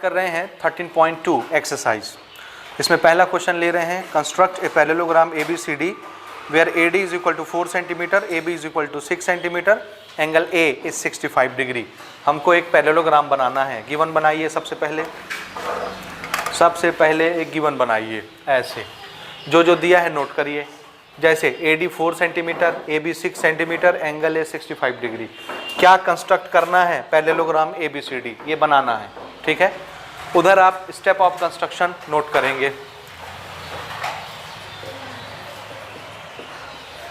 कर रहे हैं 13.2 एक्सरसाइज। इसमें पहला क्वेश्चन ले रहे हैं, construct a parallelogram ABCD where AD is equal to 4 centimetre, AB is equal to 6 centimetre, angle A is 65 degree. हमको एक पैरेललोग्राम बनाना है। गिवन बनाइए सबसे पहले एक गिवन बनाइए। ऐसे जो दिया है नोट करिए। जैसे AD 4 centimetre, AB 6 centimetre, angle A 65 degree. क्या कंस्ट्रक्ट करना है? पैरेललोग्राम ABCD, ये बनाना है। ठीक है, उधर आप स्टेप ऑफ कंस्ट्रक्शन नोट करेंगे।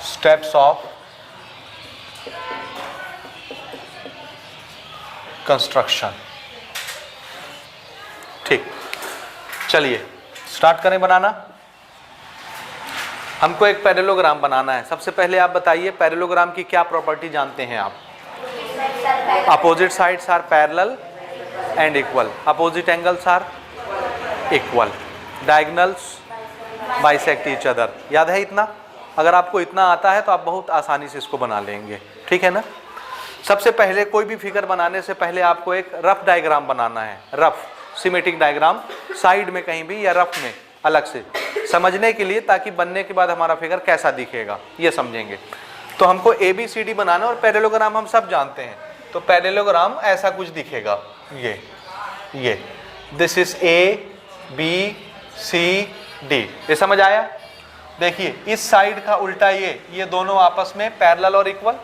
Steps of construction. ठीक, चलिए स्टार्ट करें बनाना। हमको एक पैरेललोग्राम बनाना है। सबसे पहले आप बताइए पैरेललोग्राम की क्या प्रॉपर्टी जानते हैं आप? Opposite sides are parallel and equal, opposite angles are equal, diagonals bisect each other. याद है इतना? अगर आपको इतना आता है तो आप बहुत आसानी से इसको बना लेंगे। ठीक है ना? सबसे पहले कोई भी फिगर बनाने से पहले आपको एक रफ डायग्राम बनाना है। रफ सिमेट्रिक डायग्राम, साइड में कहीं भी या रफ में अलग से, समझने के लिए, ताकि बनने के बाद हमारा फिगर कैसा दिखेगा ये समझेंगे। तो हमको ABCD बनाना, और पैरेललोग्राम हम सब जानते हैं। तो पैरेललोग्राम ऐसा कुछ दिखेगा, ये दिस इज ABCD। ये समझ आया? देखिए इस साइड का उल्टा ये दोनों आपस में पैरेलल और इक्वल,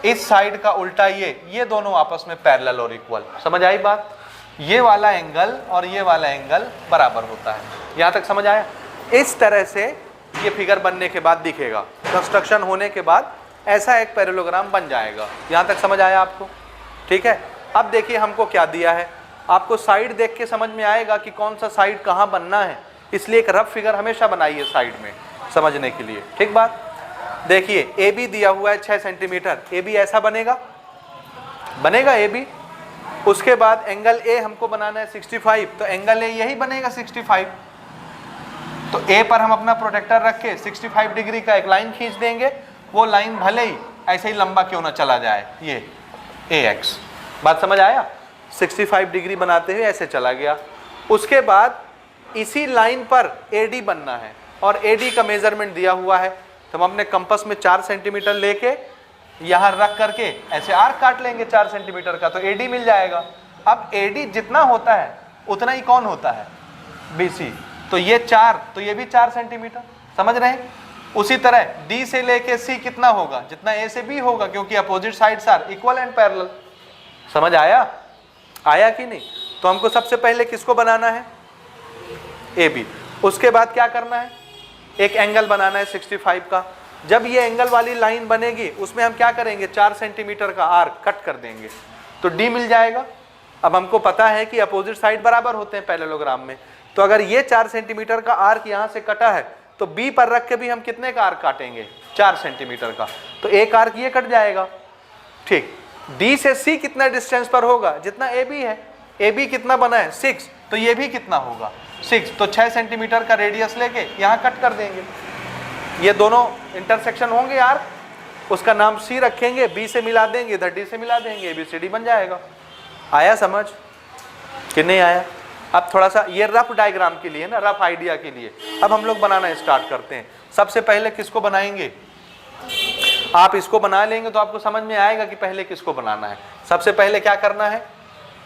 इस साइड का उल्टा ये दोनों आपस में पैरेलल और इक्वल। समझ आई बात? ये वाला एंगल और ये वाला एंगल बराबर होता है। यहाँ तक समझ आया? इस तरह से ये फिगर बनने के बाद दिखेगा। कंस्ट्रक्शन होने के बाद ऐसा एक पैरेललोग्राम बन जाएगा। यहाँ तक समझ आया आपको? ठीक है, अब देखिए हमको क्या दिया है। आपको साइड देख के समझ में आएगा कि कौन सा साइड कहाँ बनना है, इसलिए एक रफ फिगर हमेशा बनाइए साइड में समझने के लिए। ठीक बात? देखिए AB दिया हुआ है 6 सेंटीमीटर, AB ऐसा बनेगा AB। उसके बाद एंगल A हमको बनाना है 65, तो एंगल A यही बनेगा 65। तो A पर हम अपना प्रोटेक्टर रख के 65 डिग्री का एक लाइन खींच देंगे। वो लाइन भले ही ऐसे ही लंबा क्यों ना चला जाए, ये AX। बात समझ आया? 65 डिग्री बनाते हुए ऐसे चला गया। उसके बाद इसी लाइन पर AD बनना है, और AD का मेजरमेंट दिया हुआ है। तो हम अपने कंपास में 4 सेंटीमीटर लेके यहाँ रख करके ऐसे आर्क काट लेंगे 4 सेंटीमीटर का, तो AD मिल जाएगा। अब AD जितना होता है उतना ही कौन होता है? BC। तो ये 4, तो ये भी 4 सेंटीमीटर। समझ रहे हैं? उसी तरह D से लेके C कितना होगा? जितना A से B होगा, क्योंकि opposite sides are equal and parallel. समझ आया कि नहीं? तो हमको सबसे पहले किसको बनाना है? AB। उसके बाद क्या करना है? एक एंगल बनाना है 65 का। जब ये एंगल वाली लाइन बनेगी उसमें हम क्या करेंगे? 4 सेंटीमीटर का आर्क कट कर देंगे, तो D मिल जाएगा। अब हमको पता है कि अपोजिट साइड बराबर होते हैं पैरेललोग्राम में। तो अगर ये 4 सेंटीमीटर का आर्क यहाँ से कटा है, तो B पर रख के भी हम कितने का आर्क काटेंगे? 4 सेंटीमीटर का। तो एक आर्क ये कट जाएगा। ठीक, D से C कितना डिस्टेंस पर होगा? जितना AB है। AB कितना बना है? 6, तो ये भी कितना होगा? 6। तो 6 सेंटीमीटर का रेडियस लेके यहाँ कट कर देंगे। ये दोनों इंटरसेक्शन होंगे आर्क, उसका नाम C रखेंगे, B से मिला देंगे, इधर D से मिला देंगे, ABCD बन जाएगा। आया समझ कि नहीं आया? अब थोड़ा सा ये रफ डायग्राम के लिए ना, रफ आइडिया के लिए। अब हम लोग बनाना स्टार्ट करते हैं। सबसे पहले किसको बनाएंगे? आप इसको बना लेंगे तो आपको समझ में आएगा कि पहले किसको बनाना है। सबसे पहले क्या करना है?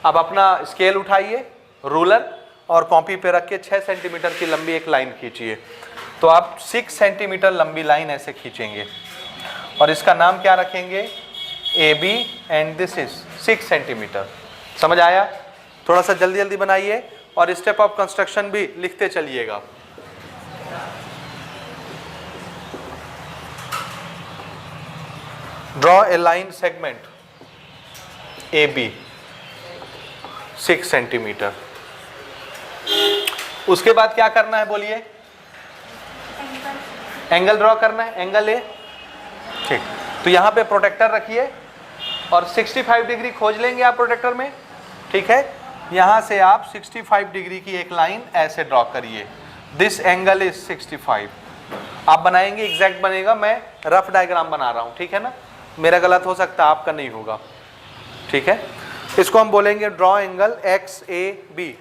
अब अपना स्केल उठाइए, रूलर, और कॉपी पे रख के 6 सेंटीमीटर की लंबी एक लाइन खींचिए। तो आप 6 सेंटीमीटर लंबी लाइन ऐसे खींचेंगे, और इसका नाम क्या रखेंगे? AB, and this is 6 centimetre. समझ आया? थोड़ा सा जल्दी जल्दी बनाइए, और स्टेप ऑफ कंस्ट्रक्शन भी लिखते चलिएगा। Draw a line segment AB 6 centimetre. उसके बाद क्या करना है बोलिए? एंगल ड्रॉ करना है, एंगल A। ठीक, तो यहाँ पे प्रोटेक्टर रखिए और 65 डिग्री खोज लेंगे आप प्रोटेक्टर में। ठीक है, यहाँ से आप 65 डिग्री की एक लाइन ऐसे ड्रॉ करिए। This angle is 65। आप बनाएंगे एग्जैक्ट बनेगा, मैं रफ डायग्राम बना रहा हूँ। ठीक है ना, मेरा गलत हो सकता है, आपका नहीं होगा। ठीक है, इसको हम बोलेंगे ड्रॉ एंगल XAB।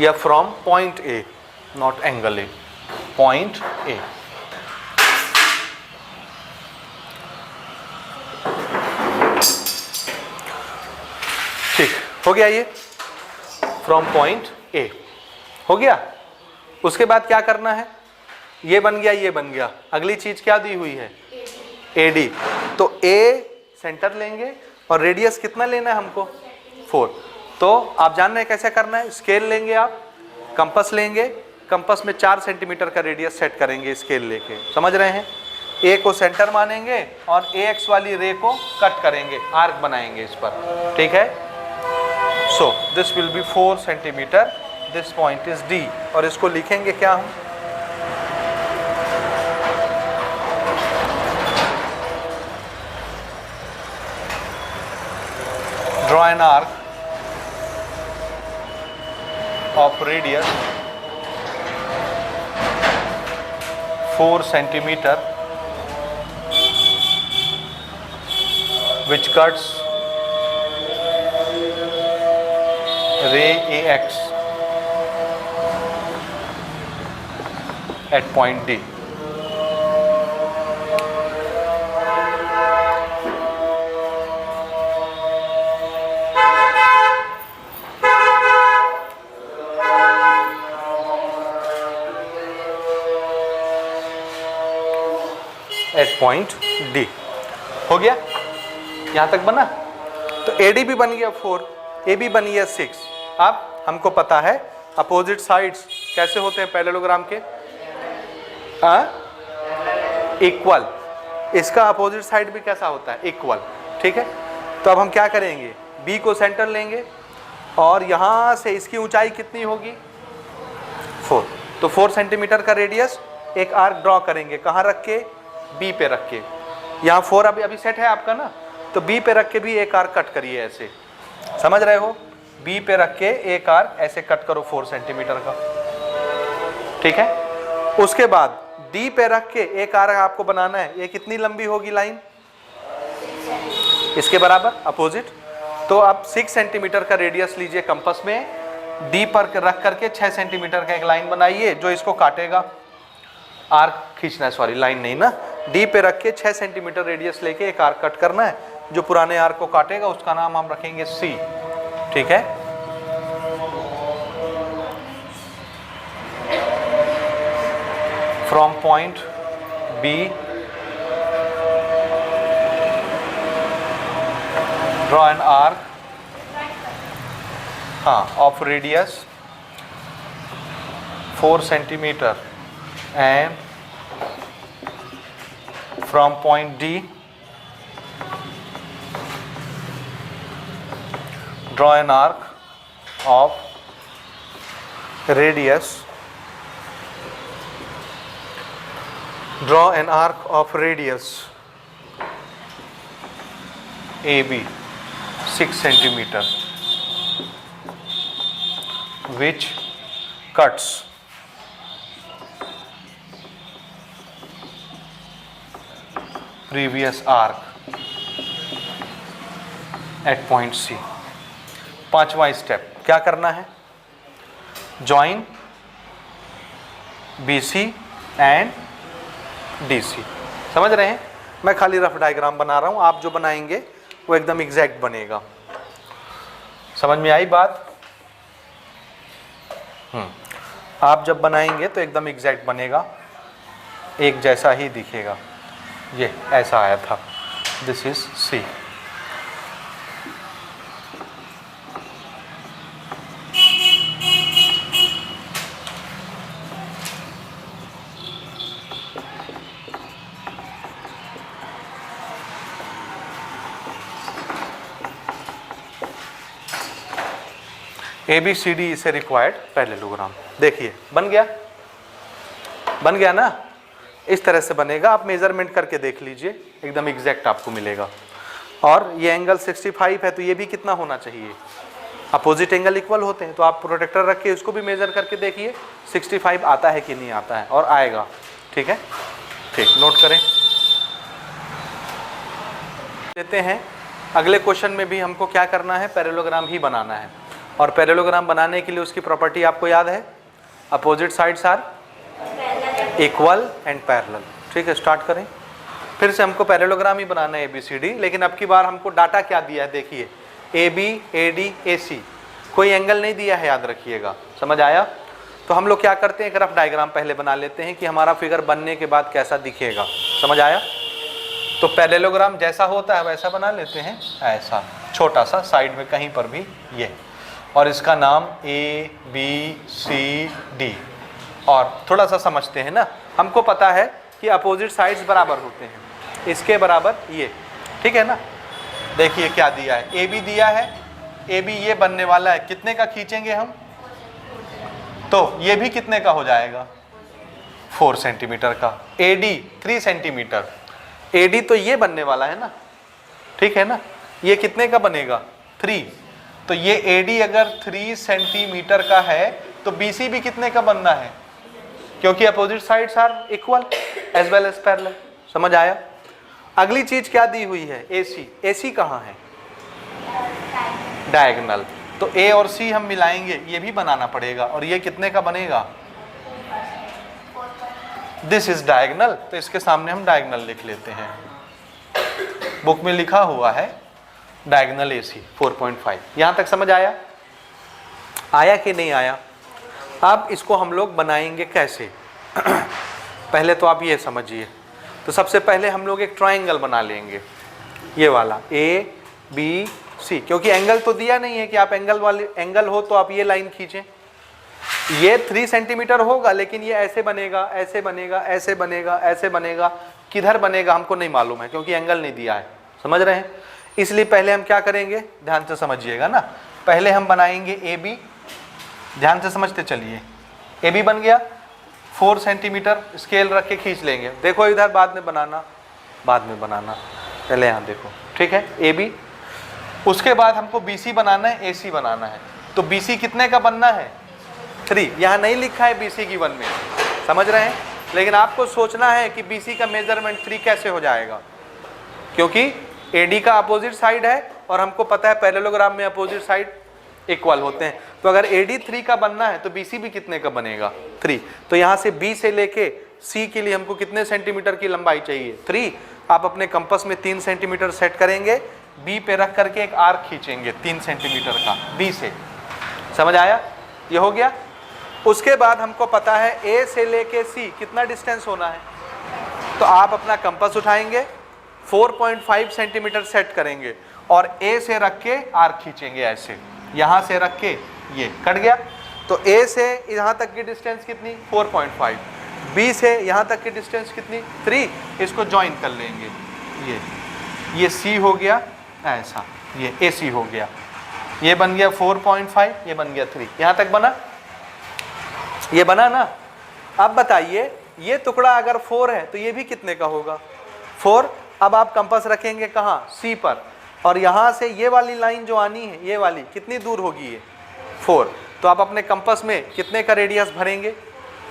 या from point A, naught angle A, point A. ठीक हो गया, ये फ्रॉम पॉइंट ए हो गया। उसके बाद क्या करना है, ये बन गया, ये बन गया। अगली चीज क्या दी हुई है, AD। तो A सेंटर लेंगे और रेडियस कितना लेना है हमको, 4। तो आप जान रहे हैं कैसे करना है, स्केल लेंगे, आप कंपास लेंगे, कंपास में 4 सेंटीमीटर का रेडियस सेट करेंगे स्केल लेके, समझ रहे हैं। A को सेंटर मानेंगे और AX वाली रे को कट करेंगे, आर्क बनाएंगे इस पर, ठीक है। So this will be 4 centimetre, this point is D। और इसको लिखेंगे क्या हम, draw an arc of radius 4 centimeter which cuts ray AX at point D। At point D हो गया, यहां तक बना। तो AD भी बन गया 4, AB बन गया 6। अब हमको पता है अपोजिट साइड्स कैसे होते हैं पैरेललोग्राम के, इक्वल। इसका अपोजिट साइड भी कैसा होता है, इक्वल, ठीक है। तो अब हम क्या करेंगे, B को सेंटर लेंगे और यहां से इसकी ऊंचाई कितनी होगी, 4। तो 4 सेंटीमीटर का रेडियस, एक आर्क ड्रॉ करेंगे, कहां रख के, B पे रख के। यहाँ 4 अभी सेट है आपका ना, तो B पे रख के भी एक आर्क कट करिए ऐसे, समझ रहे हो। B पे रख के एक आर्क ऐसे कट करो 4 सेंटीमीटर का, ठीक है। उसके बाद D पे रख के एक आर्क आपको बनाना है, ये कितनी लंबी होगी लाइन, इसके बराबर अपोजिट। तो अब 6 सेंटीमीटर का रेडियस लीजिए कंपास में, D पर रख करके 6 सेंटीमीटर का एक लाइन बनाइए जो इसको काटेगा, आर्क खींचना है, सॉरी लाइन नहीं ना। D पे रख के 6 सेंटीमीटर रेडियस लेके एक आर्क कट करना है, जो पुराने आर्क को काटेगा उसका नाम हम रखेंगे C, ठीक है। From point B draw an arc, of radius 4 centimetre and from point D draw an arc of radius, AB 6 centimeter which cuts previous arc at point C। 5वां स्टेप क्या करना है, ज्वाइन BC एंड DC, समझ रहे हैं। मैं खाली rough diagram बना रहा हूं, आप जो बनाएंगे वो एकदम एग्जैक्ट बनेगा, समझ में आई बात। आप जब बनाएंगे तो एकदम एग्जैक्ट बनेगा, एक जैसा ही दिखेगा। ये ऐसा आया था, दिस इज C। ABCD इसे रिक्वायर्ड पैरेललोग्राम। देखिए बन गया ना, इस तरह से बनेगा। आप मेजरमेंट करके देख लीजिए, एकदम एग्जैक्ट आपको मिलेगा। और ये एंगल 65 है, तो ये भी कितना होना चाहिए, अपोजिट एंगल इक्वल होते हैं। तो आप प्रोटेक्टर रख के इसको भी मेजर करके देखिए 65 आता है कि नहीं आता है, और आएगा। ठीक है, ठीक, नोट करें। लेते हैं अगले क्वेश्चन में भी हमको क्या करना है, पैरेललोग्राम ही बनाना है। और पैरेललोग्राम बनाने के लिए उसकी प्रॉपर्टी आपको याद है, opposite sides are equal and parallel. ठीक है, स्टार्ट करें। फिर से हमको पैरेललोग्राम ही बनाना है ABCD, लेकिन अब की बार हमको डाटा क्या दिया है, देखिए AB AD AC, कोई एंगल नहीं दिया है, याद रखिएगा। समझ आया? तो हम लोग क्या करते हैं, रफ डायग्राम पहले बना लेते हैं कि हमारा फिगर बनने के बाद कैसा दिखेगा। समझ आया? तो पैरेललोग्राम जैसा होता है वैसा बना लेते हैं, ऐसा छोटा सा साइड में कहीं पर भी ये, और इसका नाम ABCD। और थोड़ा सा समझते हैं ना, हमको पता है कि अपोजिट साइड्स बराबर होते हैं, इसके बराबर ये। ठीक है ना? देखिए क्या दिया है, AB दिया है, AB ये बनने वाला है, कितने का खींचेंगे हम, तो ये भी कितने का हो जाएगा, 4 सेंटीमीटर का। AD 3 सेंटीमीटर, AD तो ये बनने वाला है ना, ठीक है ना, ये कितने का बनेगा, 3। तो ये AD अगर 3 सेंटीमीटर का है तो BC भी कितने का बनना है, क्योंकि opposite sides are equal as well as parallel. समझ आया? अगली चीज क्या दी हुई है, AC। AC कहाँ है, डायगोनल। तो A और C हम मिलाएंगे, ये भी बनाना पड़ेगा, और ये कितने का बनेगा, दिस इज डायगोनल, तो इसके सामने हम डायगोनल लिख लेते हैं। बुक में लिखा हुआ है डायगोनल AC 4.5। यहां तक समझ आया? आया कि नहीं आया? अब इसको हम लोग बनाएंगे कैसे पहले तो आप ये समझिए। तो सबसे पहले हम लोग एक ट्रायंगल बना लेंगे, ये वाला ABC, क्योंकि एंगल तो दिया नहीं है कि आप एंगल हो तो आप ये लाइन खींचें। ये 3 सेंटीमीटर होगा, लेकिन ये ऐसे बनेगा, ऐसे बनेगा, ऐसे बनेगा, ऐसे बनेगा, किधर बनेगा हमको नहीं मालूम है, क्योंकि एंगल नहीं दिया है। समझ रहे हैं? इसलिए पहले हम क्या करेंगे, ध्यान से समझिएगा ना, पहले हम बनाएंगे AB। ध्यान से समझते चलिए, AB बन गया, 4 सेंटीमीटर स्केल रख के खींच लेंगे। देखो इधर बाद में बनाना, पहले यहाँ देखो। ठीक है, AB। उसके बाद हमको BC बनाना है, AC बनाना है। तो BC कितने का बनना है, 3। यहाँ नहीं लिखा है BC की 1 में, समझ रहे हैं? लेकिन आपको सोचना है कि BC का मेजरमेंट 3 कैसे हो जाएगा, क्योंकि AD का अपोजिट साइड है, और हमको पता है पैरेललोग्राम में अपोजिट साइड इक्वल होते हैं। तो अगर AD 3 का बनना है तो BC भी कितने का बनेगा, 3। तो यहाँ से B से लेके C के लिए हमको कितने सेंटीमीटर की लंबाई चाहिए, 3। आप अपने कंपास में 3 सेंटीमीटर सेट करेंगे, B पे रख करके एक आर्क खींचेंगे 3 सेंटीमीटर का B से। समझ आया? ये हो गया। उसके बाद हमको पता है A से लेके C कितना डिस्टेंस होना है, तो आप अपना कंपास उठाएंगे, 4.5 सेंटीमीटर सेट करेंगे, और A से रख के आर्क खींचेंगे ऐसे, यहाँ से रख के ये कट गया। तो A से यहाँ तक की डिस्टेंस कितनी, 4.5। B से यहाँ तक की डिस्टेंस कितनी, 3। इसको ज्वाइन कर लेंगे, ये C हो गया ऐसा, ये AC हो गया, ये बन गया 4.5, ये बन गया 3। यहाँ तक बना, ये बना ना। अब बताइए ये टुकड़ा अगर 4 है तो ये भी कितने का होगा, 4। अब आप कंपास रखेंगे कहाँ, C पर, और यहाँ से ये वाली लाइन जो आनी है, ये वाली कितनी दूर होगी, ये 4। तो आप अपने कंपास में कितने का रेडियस भरेंगे,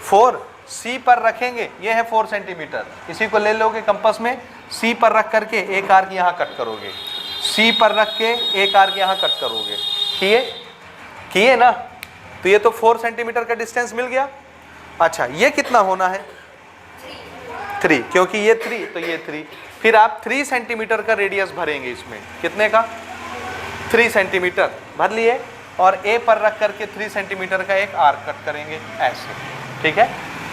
4। C पर रखेंगे, ये है 4 सेंटीमीटर, इसी को ले लोगे कंपास में, C पर रख करके एक आर्क यहाँ कट करोगे, C पर रख के एक आर्क यहाँ कट करोगे। किए ना? तो ये तो 4 सेंटीमीटर का डिस्टेंस मिल गया। अच्छा, ये कितना होना है, 3, क्योंकि ये 3 तो ये 3। फिर आप 3 सेंटीमीटर का रेडियस भरेंगे इसमें, कितने का, 3 सेंटीमीटर भर लिए, और A पर रख करके 3 सेंटीमीटर का एक आर्क कट करेंगे ऐसे। ठीक है,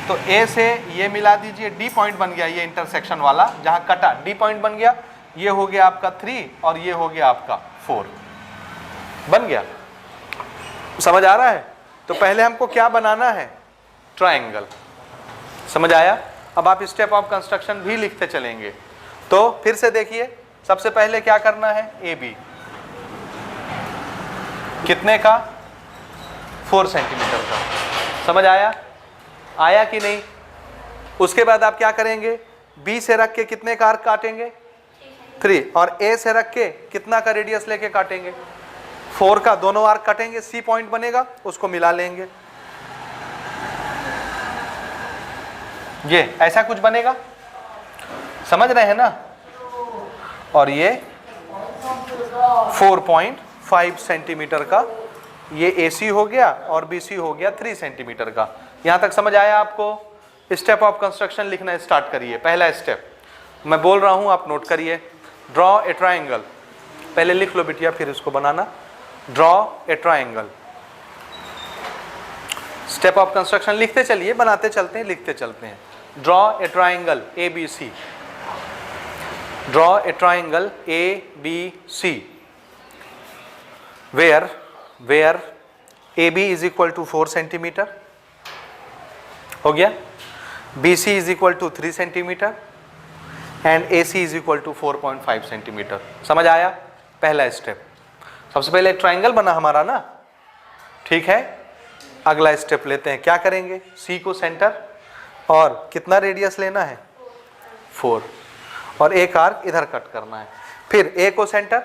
तो A से ये मिला दीजिए, D पॉइंट बन गया, ये इंटरसेक्शन वाला जहाँ कटा D पॉइंट बन गया, ये हो गया आपका 3 और ये हो गया आपका 4, बन गया। समझ आ रहा है? तो पहले हमको क्या बनाना है, ट्रायंगल। समझ आया? अब आप स्टेप ऑफ कंस्ट्रक्शन भी लिखते चलेंगे। तो फिर से देखिए, सबसे पहले क्या करना है, AB कितने का, 4 सेंटीमीटर का। समझ आया? आया कि नहीं? उसके बाद आप क्या करेंगे, B से रख के कितने का आर्क काटेंगे, 3 और ए से रख के कितना का रेडियस लेके काटेंगे, 4 का, दोनों आर्क कटेंगे, सी पॉइंट बनेगा, उसको मिला लेंगे। ये ऐसा कुछ बनेगा, समझ रहे हैं ना। और ये 4.5 सेंटीमीटर का ये AC हो गया और BC हो गया 3 सेंटीमीटर का। यहां तक समझ आया आपको। स्टेप ऑफ कंस्ट्रक्शन लिखना स्टार्ट करिए। पहला स्टेप मैं बोल रहा हूं, आप नोट करिए। ड्रॉ ए ट्राइंगल, पहले लिख लो बिटिया फिर इसको बनाना। Draw a triangle. Step of construction लिखते चलिए, बनाते चलते हैं, लिखते चलते हैं। Draw a triangle ABC। Draw a triangle ABC where AB is equal to 4 centimetre हो गया, BC is equal to 3 centimetre and AC is equal to 4.5 centimetre. समझ आया? पहला स्टेप। सबसे पहले एक ट्राइंगल बना हमारा ना, ठीक है। अगला स्टेप लेते हैं, क्या करेंगे, C को सेंटर और कितना रेडियस लेना है 4 और एक आर्क इधर कट करना है। फिर A को सेंटर,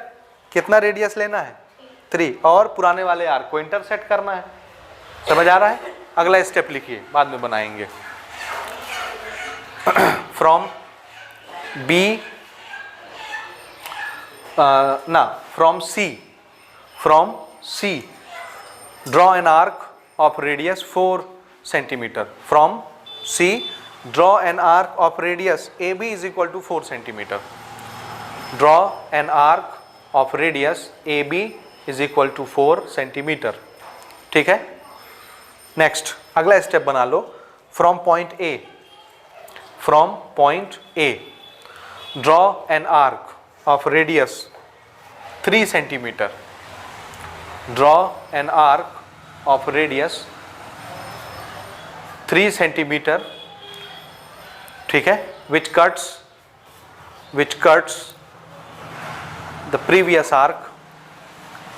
कितना रेडियस लेना है 3 और पुराने वाले आर्क को इंटरसेक्ट करना है। समझ आ रहा है? अगला स्टेप लिखिए, बाद में बनाएंगे। From B from C draw an arc of radius 4 centimetre. From C draw an arc of radius AB is equal to 4 centimeter. Draw an arc of radius AB is equal to 4 centimeter. ठीक है। Next अगला step बना लो। From point A, from point A draw an arc of radius 3 centimetre. Draw an arc of radius 3 centimetre, ठीक है, which cuts the previous arc,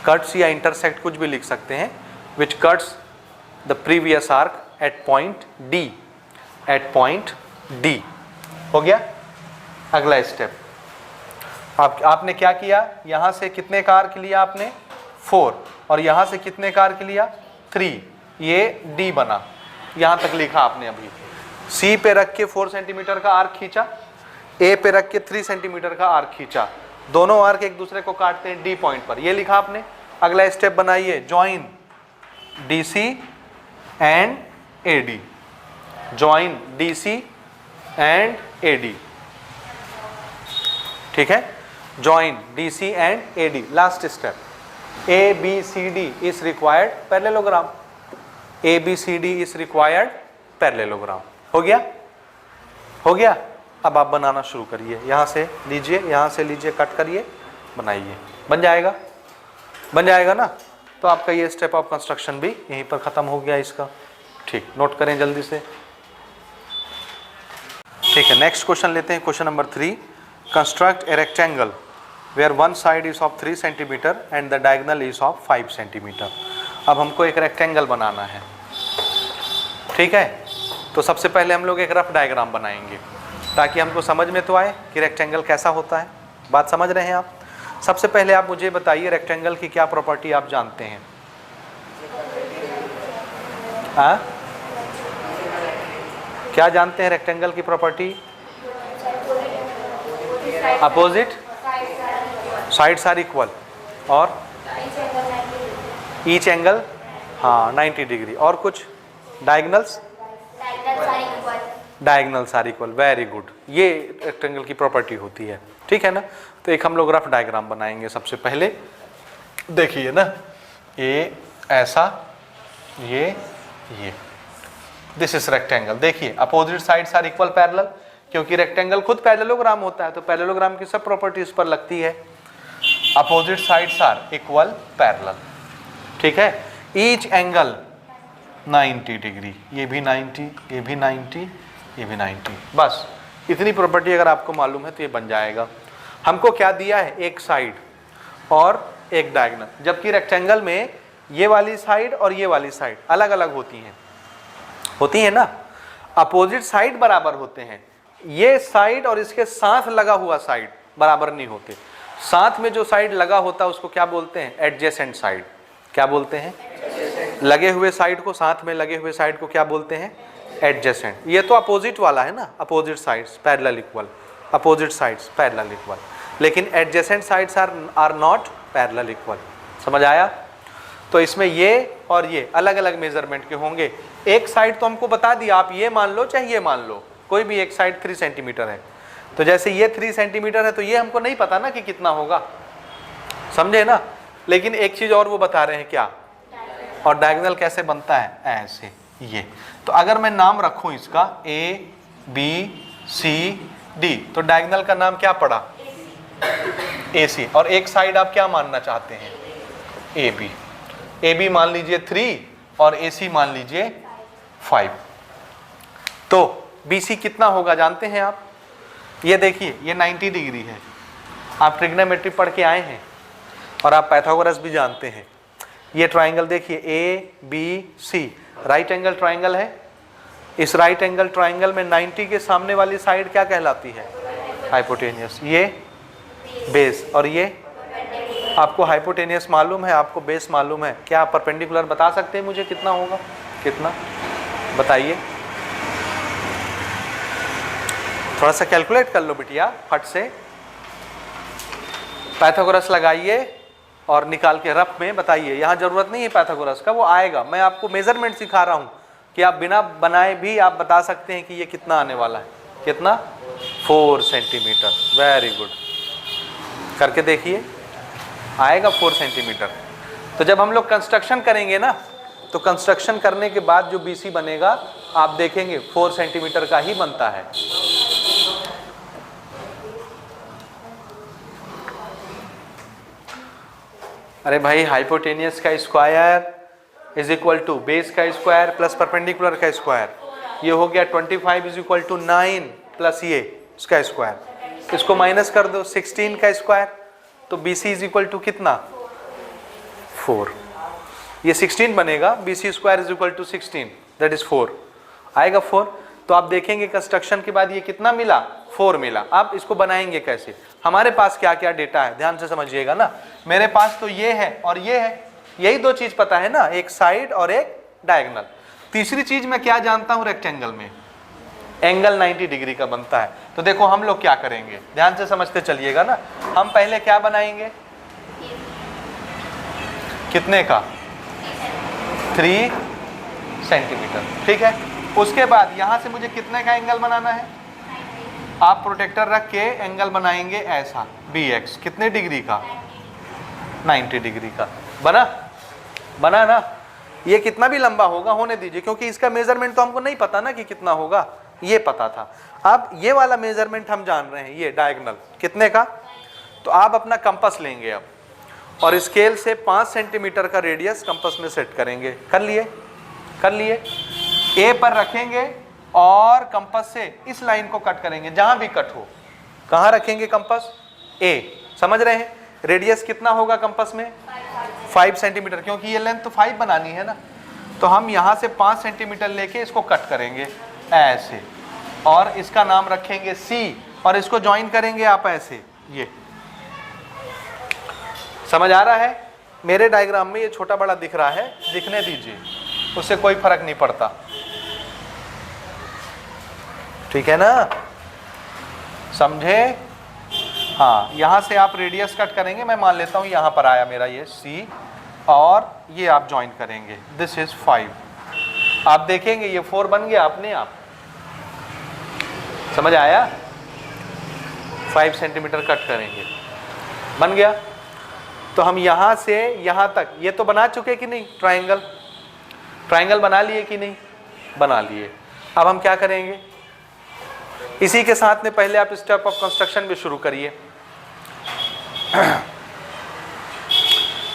cuts या intersect कुछ भी लिख सकते हैं, which cuts the previous arc at point D, at point D। हो गया। अगला स्टेप, आपने क्या किया, यहां से कितने का आर्क लिया आपने 4 और यहां से कितने का आर्क लिया 3, ये D बना, यहां तक लिखा आपने। अभी C पे रख के 4 सेंटीमीटर का आर्क खींचा, A पे रख के 3 सेंटीमीटर का आर्क खींचा, दोनों आर्क एक दूसरे को काटते हैं D पॉइंट पर, ये लिखा आपने। अगला स्टेप बनाइए, join DC and AD। Join DC and AD, ठीक है, join DC and AD। Last step, ABCD is required parallelogram. ABCD is required parallelogram. हो गया, हो गया। अब आप बनाना शुरू करिए, यहाँ से लीजिए, यहाँ से लीजिए, कट करिए, बनाइए, बन जाएगा, बन जाएगा ना। तो आपका ये स्टेप ऑफ कंस्ट्रक्शन भी यहीं पर ख़त्म हो गया इसका। ठीक, नोट करें जल्दी से। ठीक है, नेक्स्ट क्वेश्चन लेते हैं, question number 3। Construct a rectangle where one side is of 3 centimetre and the diagonal is of 5 centimetre. अब हमको एक रेक्टेंगल बनाना है, ठीक है। तो सबसे पहले हम लोग एक रफ डायग्राम बनाएंगे ताकि हमको समझ में तो आए कि रेक्टेंगल कैसा होता है। बात समझ रहे हैं आप? सबसे पहले आप मुझे बताइए रेक्टेंगल की क्या प्रॉपर्टी आप जानते हैं? हाँ, क्या जानते हैं रेक्टेंगल की property? Opposite sides are equal और ईच एंगल, हाँ 90 डिग्री। और कुछ? Diagonals, diagonals are equal. Very good, ये रेक्टेंगल की प्रॉपर्टी होती है, ठीक है ना। तो एक हम लोग रफ डायग्राम बनाएंगे सबसे पहले। देखिए ना, ये ऐसा, ये दिस इज रेक्टेंगल। देखिए opposite sides are equal parallel, क्योंकि रेक्टेंगल खुद पैरेललोग्राम होता है, तो पैरेललोग्राम की सब प्रॉपर्टी इस पर लगती है। Opposite sides are equal parallel, ठीक है। ईच एंगल 90 डिग्री, ये भी 90, ये भी 90, ये भी 90। बस इतनी प्रॉपर्टी अगर आपको मालूम है तो ये बन जाएगा। हमको क्या दिया है? एक साइड और एक डायगोनल, जबकि रेक्टेंगल में ये वाली साइड और ये वाली साइड अलग अलग होती हैं ना। अपोजिट साइड बराबर होते हैं, ये साइड और इसके साथ लगा हुआ साइड बराबर नहीं होते। साथ में जो साइड लगा होता है उसको क्या बोलते हैं? Adjacent side. क्या बोलते हैं? लगे हुए साइड को, साथ में लगे हुए साइड को क्या बोलते हैं? एडजेसेंट। ये तो अपोजिट वाला है ना, opposite sides parallel equal, opposite sides parallel equal, लेकिन adjacent sides are not parallel equal. समझ आया? तो इसमें ये और ये अलग अलग मेजरमेंट के होंगे। एक साइड तो हमको बता दिया, आप ये मान लो चाहे ये मान लो, कोई भी एक साइड 3 सेंटीमीटर है, तो जैसे ये 3 सेंटीमीटर है तो ये हमको नहीं पता ना कि कितना होगा, समझे ना? लेकिन एक चीज और वो बता रहे हैं, क्या? और डायगोनल कैसे बनता है? ऐसे, ये। तो अगर मैं नाम रखूं इसका ए बी सी डी, तो डायगोनल का नाम क्या पड़ा? ए सी। और एक साइड आप क्या मानना चाहते हैं? A B. ए बी मान लीजिए 3 और ए सी मान लीजिए 5। तो बी सी कितना होगा जानते हैं आप? ये देखिए, ये 90 डिग्री है। आप ट्रिग्नोमेट्री पढ़ के आए हैं और आप पाइथागोरस भी जानते हैं। ये ट्राइंगल देखिए, A B C right angle triangle है। इस राइट एंगल ट्राइंगल में 90 के सामने वाली साइड क्या कहलाती है? हाइपोटेनियस। ये बेस और ये आपको हाइपोटेनियस मालूम है, आपको बेस मालूम है। क्या आप परपेंडिकुलर बता सकते हैं मुझे कितना होगा? कितना बताइए, थोड़ा सा कैलकुलेट कर लो बिटिया फट से। पाइथागोरस लगाइए और निकाल के रफ में बताइए। यहाँ जरूरत नहीं है पाइथागोरस का, वो आएगा। मैं आपको मेजरमेंट सिखा रहा हूँ कि आप बिना बनाए भी आप बता सकते हैं कि ये कितना आने वाला है। कितना? 4 सेंटीमीटर। वेरी गुड, करके देखिए, आएगा 4 सेंटीमीटर। तो जब हम लोग कंस्ट्रक्शन करेंगे ना, तो कंस्ट्रक्शन करने के बाद जो बीसी बनेगा आप देखेंगे 4 सेंटीमीटर का ही बनता है। अरे भाई, हाइपोटेनियस का square is equal to base का स्क्वायर प्लस परपेंडिकुलर का स्क्वायर। ये हो गया 25 इज इक्वल टू 9 प्लस ये इसका स्क्वायर। इसको माइनस कर दो, 16 का स्क्वायर, तो BC इज इक्वल टू कितना? 4। ये 16 बनेगा, BC square is equal to 16, that is 4। आएगा 4। तो आप देखेंगे कंस्ट्रक्शन के बाद ये कितना मिला? 4 मिला। आप इसको बनाएंगे कैसे? हमारे पास क्या क्या डेटा है ध्यान से समझिएगा ना। मेरे पास तो ये है और ये है, यही दो चीज पता है ना, एक साइड और एक डायगोनल। तीसरी चीज मैं क्या जानता हूं? रेक्टेंगल में एंगल 90 डिग्री का बनता है। तो देखो हम लोग क्या करेंगे, ध्यान से समझते चलिएगा ना। हम पहले क्या बनाएंगे? कितने का? 3 सेंटीमीटर, ठीक है। उसके बाद यहां से मुझे कितने का एंगल बनाना है? आप प्रोटेक्टर रख के एंगल बनाएंगे ऐसा, BX। कितने डिग्री का? 90 डिग्री का। बना ना? ये कितना भी लंबा होगा होने दीजिए, क्योंकि इसका मेजरमेंट तो हमको नहीं पता ना कि कितना होगा, ये पता था। अब ये वाला मेजरमेंट हम जान रहे हैं, ये डायगोनल कितने का। तो आप अपना कंपास लेंगे अब और स्केल से 5 सेंटीमीटर का रेडियस कंपास में सेट करेंगे। कर लिए ए पर रखेंगे और कंपास से इस लाइन को कट करेंगे, जहां भी कट हो। कहां रखेंगे कंपास? ए। समझ रहे हैं? रेडियस कितना होगा कंपास में? 5 सेंटीमीटर, क्योंकि ये लेंथ तो 5 बनानी है ना। तो हम यहां से 5 सेंटीमीटर लेके इसको कट करेंगे ऐसे, और इसका नाम रखेंगे सी, और इसको ज्वाइन करेंगे आप ऐसे। ये समझ आ रहा है? मेरे डायग्राम में ये छोटा बड़ा दिख रहा है, दिखने दीजिए, उससे कोई फर्क नहीं पड़ता, ठीक है ना? समझे? हाँ, यहां से आप रेडियस कट करेंगे। मैं मान लेता हूं यहां पर आया मेरा ये सी, और ये आप ज्वाइन करेंगे। This is 5। आप देखेंगे ये 4 बन गया अपने आप। समझ आया? 5 सेंटीमीटर कट करेंगे, बन गया। तो हम यहां से यहां तक ये तो बना चुके कि नहीं? ट्राइंगल बना लिए कि नहीं? बना लिए। अब हम क्या करेंगे? इसी के साथ में पहले आप स्टेप ऑफ कंस्ट्रक्शन भी शुरू करिए।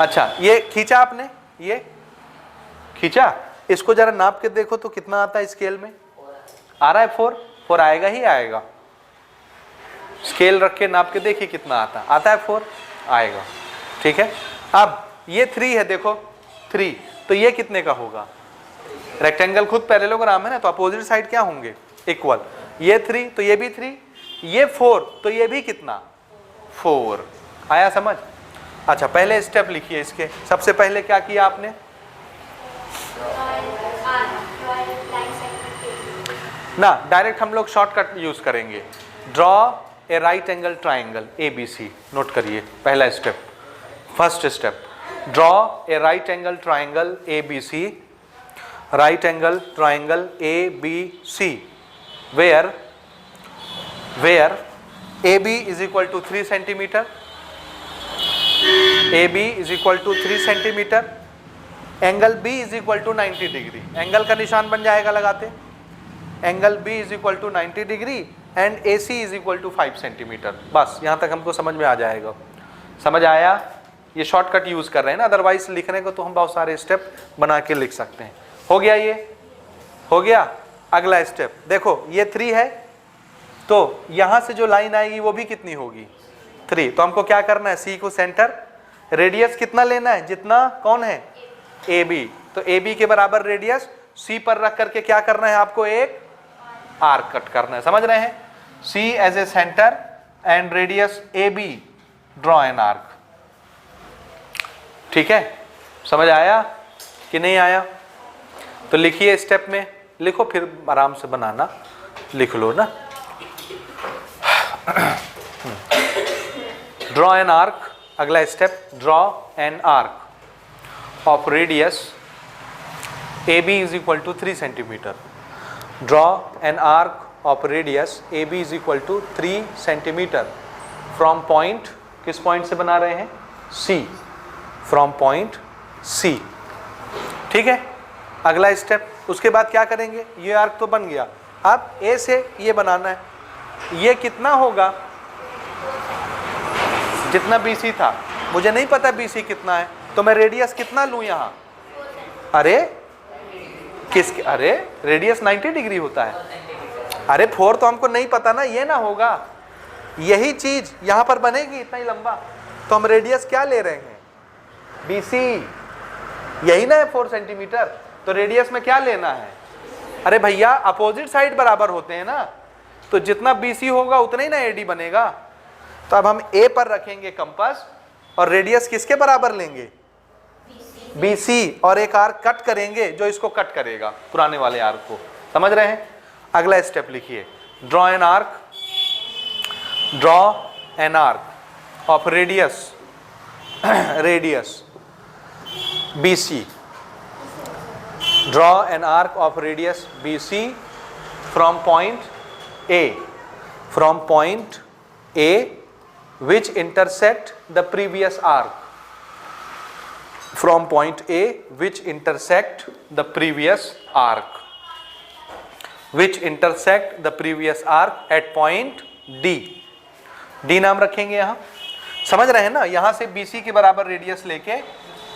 अच्छा, ये खींचा आपने, ये खींचा, इसको जरा नाप के देखो तो कितना आता है स्केल में? आ रहा है 4 आएगा ही आएगा। स्केल रख के नाप के देखिए कितना आता है 4 आएगा, ठीक है। अब ये 3 है, देखो 3, तो ये कितने का होगा? रेक्टेंगल खुद पैरेललोग्राम है ना, तो अपोजिट साइड क्या होंगे? इक्वल। ये 3 तो ये भी 3, ये 4 तो ये भी कितना? 4। आया समझ? अच्छा, पहले स्टेप लिखिए इसके। सबसे पहले क्या किया आपने? ना, डायरेक्ट हम लोग शॉर्टकट यूज करेंगे। Draw a right angle triangle ABC। Note करिए पहला step, first step, draw a right angle triangle ABC, right angle triangle ABC, where AB is equal to 3 centimeter, AB is equal to 3 centimeter, angle B is equal to 90 degree. Angle का निशान बन जाएगा लगाते, angle B is equal to 90 degree and AC is equal to 5 centimetre. बस यहाँ तक हमको समझ में आ जाएगा। समझ आया? ये शॉर्टकट यूज कर रहे हैं ना, अदरवाइज लिखने को तो हम बहुत सारे स्टेप बना के लिख सकते हैं। हो गया? ये हो गया। अगला स्टेप देखो, ये 3 है तो यहां से जो लाइन आएगी वो भी कितनी होगी? 3। तो हमको क्या करना है? C को सेंटर, रेडियस कितना लेना है? जितना कौन है? AB। तो AB के बराबर रेडियस C पर रख करके क्या करना है आपको? एक आर्क कट करना है। समझ रहे हैं? C as a centre and radius AB, draw an arc. ठीक है, समझ आया कि नहीं आया? तो लिखिए, स्टेप में लिखो, फिर आराम से बनाना, लिख लो ना। Draw an arc. अगला step, draw an arc of radius AB is equal to 3 centimeter. Draw an arc of radius AB is equal to 3 centimeter from point, किस पॉइंट से बना रहे हैं? C, from point C। ठीक है, अगला step. उसके बाद क्या करेंगे? ये आर्क तो बन गया, अब A से ये बनाना है। ये कितना होगा? जितना BC था। मुझे नहीं पता BC कितना है, तो मैं रेडियस कितना लूं यहां? अरे किसके? अरे रेडियस 90 डिग्री होता है। अरे 4 तो हमको नहीं पता ना, ये ना होगा, यही चीज यहां पर बनेगी इतना ही लंबा। तो हम रेडियस क्या ले रहे हैं? BC, यही ना है 4 सेंटीमीटर। तो रेडियस में क्या लेना है? अरे भैया अपोजिट साइड बराबर होते हैं ना, तो जितना BC होगा उतना ही ना AD बनेगा। तो अब हम A पर रखेंगे कंपास और रेडियस किसके बराबर लेंगे? BC, और एक आर्क कट करेंगे जो इसको कट करेगा, पुराने वाले आर्क को। समझ रहे हैं? अगला स्टेप लिखिए, draw an arc, draw an arc of radius BC, draw an arc of radius BC from point A which intersect the previous arc, from point A which intersect the previous arc, at point D नाम रखेंगे यहां। समझ रहे हैं ना? यहां से BC के बराबर रेडियस लेके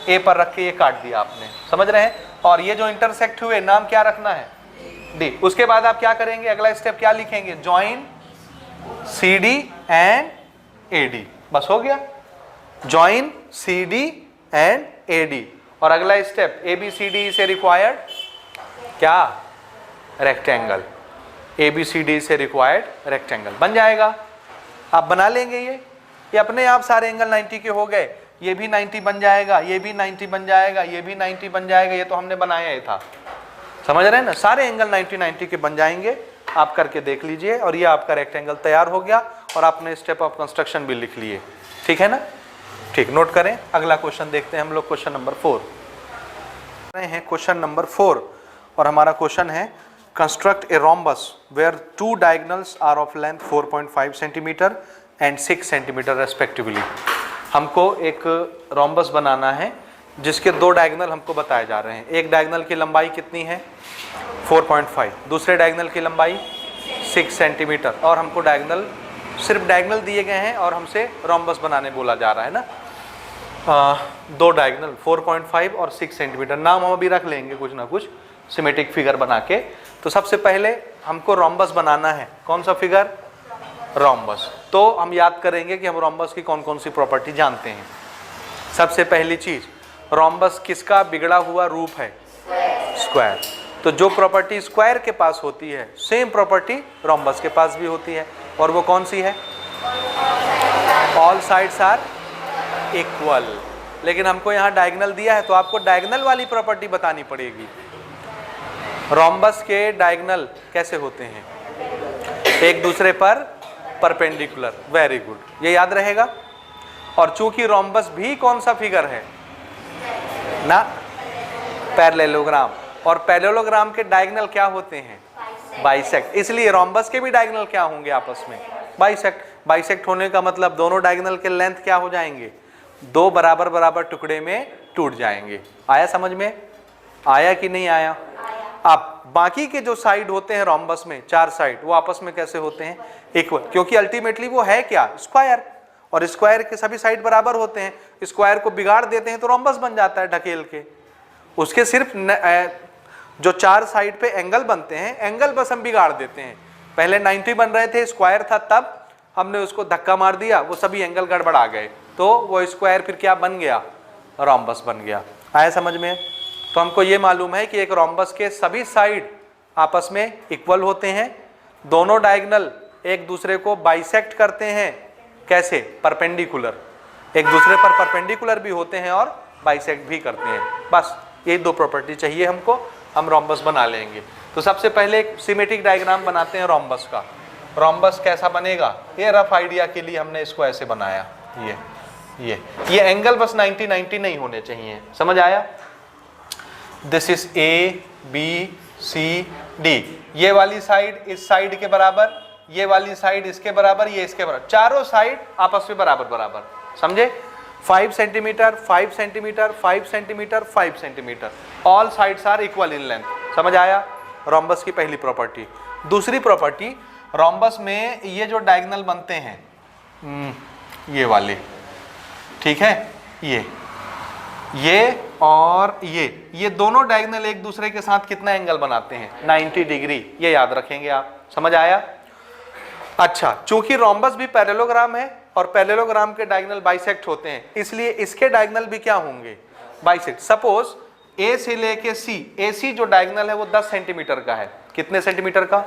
A पर रख के ये काट दिया आपने। समझ रहे हैं? और ये जो इंटरसेक्ट हुए नाम क्या रखना है? D। उसके बाद आप क्या करेंगे? अगला स्टेप क्या लिखेंगे? Join CD and AD। बस हो गया, जॉइन CD एंड AD। और अगला स्टेप, ABCD से रिक्वायर्ड क्या? रेक्टेंगल। ABCD से रिक्वायर्ड रेक्टेंगल बन जाएगा। आप बना लेंगे ये अपने आप सारे एंगल 90 के हो गए। ये भी 90 बन जाएगा, ये भी 90 बन जाएगा, ये भी 90 बन जाएगा। ये तो हमने बनाया ही था। समझ रहे हैं ना? सारे एंगल 90 के बन जाएंगे। आप करके देख लीजिए। और ये आपका रेक्टेंगल तैयार हो गया और आपने स्टेप ऑफ कंस्ट्रक्शन भी लिख लिए। ठीक है ना? ठीक, नोट करें। अगला क्वेश्चन देखते हैं हम लोग, क्वेश्चन नंबर 4 हैं। क्वेश्चन नंबर 4 और हमारा क्वेश्चन है, construct a rhombus where 2 diagonals are of length 4.5 centimetre and 6 centimetre respectively. हमको एक रोम्बस बनाना है जिसके 2 डायगोनल हमको बताए जा रहे हैं। एक डायगोनल की लंबाई कितनी है? 4.5, दूसरे डायगोनल की लंबाई 6 सेंटीमीटर। और हमको डायगोनल, सिर्फ डायगोनल दिए गए हैं और हमसे रोम्बस बनाने बोला जा रहा है ना। 2 डायगोनल 4.5 और 6 सेंटीमीटर। नाम हम अभी रख लेंगे कुछ ना कुछ सिमेट्रिक फिगर बना के। तो सबसे पहले हमको रोम्बस बनाना है। कौन सा फिगर? रोम्बस। तो हम याद करेंगे कि हम रोम्बस की कौन कौन सी प्रॉपर्टी जानते हैं। सबसे पहली चीज, रोम्बस किसका बिगड़ा हुआ रूप है? स्क्वायर। तो जो प्रॉपर्टी स्क्वायर के पास होती है, सेम प्रॉपर्टी रोम्बस के पास भी होती है। और वो कौन सी है? All sides are equal. लेकिन हमको यहाँ डायगोनल दिया है तो आपको डायगोनल वाली प्रॉपर्टी बतानी पड़ेगी। रोम्बस के डायगोनल कैसे होते हैं? एक दूसरे पर परपेंडिकुलर। वेरी गुड, ये याद रहेगा। और चूंकि रोम्बस भी कौन सा फिगर है ना, पैरेललोग्राम, और पैरेललोग्राम के डायगोनल क्या होते हैं? बाइसेक्ट। इसलिए रोम्बस के भी डायगोनल क्या होंगे आपस में? बाइसेक्ट। बाइसेक्ट होने का मतलब दोनों डायगोनल के लेंथ क्या हो जाएंगे? दो बराबर बराबर टुकड़े में टूट जाएंगे। आया समझ में? आया कि नहीं आया? अब बाकी के जो साइड होते हैं रोम्बस में, चार साइड, वो आपस में कैसे होते हैं? इक्वल। क्योंकि अल्टीमेटली वो है क्या? स्क्वायर, और स्क्वायर के सभी साइड बराबर होते हैं। स्क्वायर को बिगाड़ देते हैं तो रोम्बस बन जाता है ढकेल के। उसके सिर्फ जो चार साइड पे एंगल बनते हैं, एंगल बस हम बिगाड़ देते हैं। पहले 90 बन रहे थे, स्क्वायर था, तब हमने उसको धक्का मार दिया, वो सभी एंगल गड़बड़ा गए, तो वो स्क्वायर फिर क्या बन गया? रोम्बस बन गया। आया समझ में? तो हमको ये मालूम है कि एक रोम्बस के सभी साइड आपस में इक्वल होते हैं। दोनों डायगोनल एक दूसरे को बाइसेक्ट करते हैं। कैसे? परपेंडिकुलर। एक दूसरे पर परपेंडिकुलर भी होते हैं और बाइसेक्ट भी करते हैं। बस ये दो प्रॉपर्टी चाहिए हमको, हम रोम्बस बना लेंगे। तो सबसे पहले एक सिमेट्रिक डायग्राम बनाते हैं रोम्बस का। रोम्बस कैसा बनेगा? ये रफ आइडिया के लिए हमने इसको ऐसे बनाया। ये एंगल बस 90-90 नहीं होने चाहिए। समझ आया? This is A B C D. ये वाली साइड इस साइड के बराबर, ये वाली साइड इसके बराबर, ये इसके बराबर, चारों साइड आपस में बराबर बराबर। समझे? 5 centimetre, 5 centimetre, 5 centimetre, 5 centimetre, all sides are equal in length. समझ आया? रोम्बस की पहली प्रॉपर्टी। दूसरी प्रॉपर्टी, रोम्बस में ये जो डायगोनल बनते हैं, ये वाले, ठीक है, ये और ये दोनों डायगोनल एक दूसरे के साथ कितना एंगल बनाते हैं? 90 डिग्री। ये याद रखेंगे आप। समझ आया? अच्छा, चूंकि रोम्बस भी पैरेललोग्राम है और पैरेललोग्राम के डायगोनल बाइसेक्ट होते हैं, इसलिए इसके डायगोनल भी क्या होंगे? बाइसेक्ट। सपोज ए से लेके सी, AC जो डायगोनल है वो 10 सेंटीमीटर का है। कितने सेंटीमीटर का?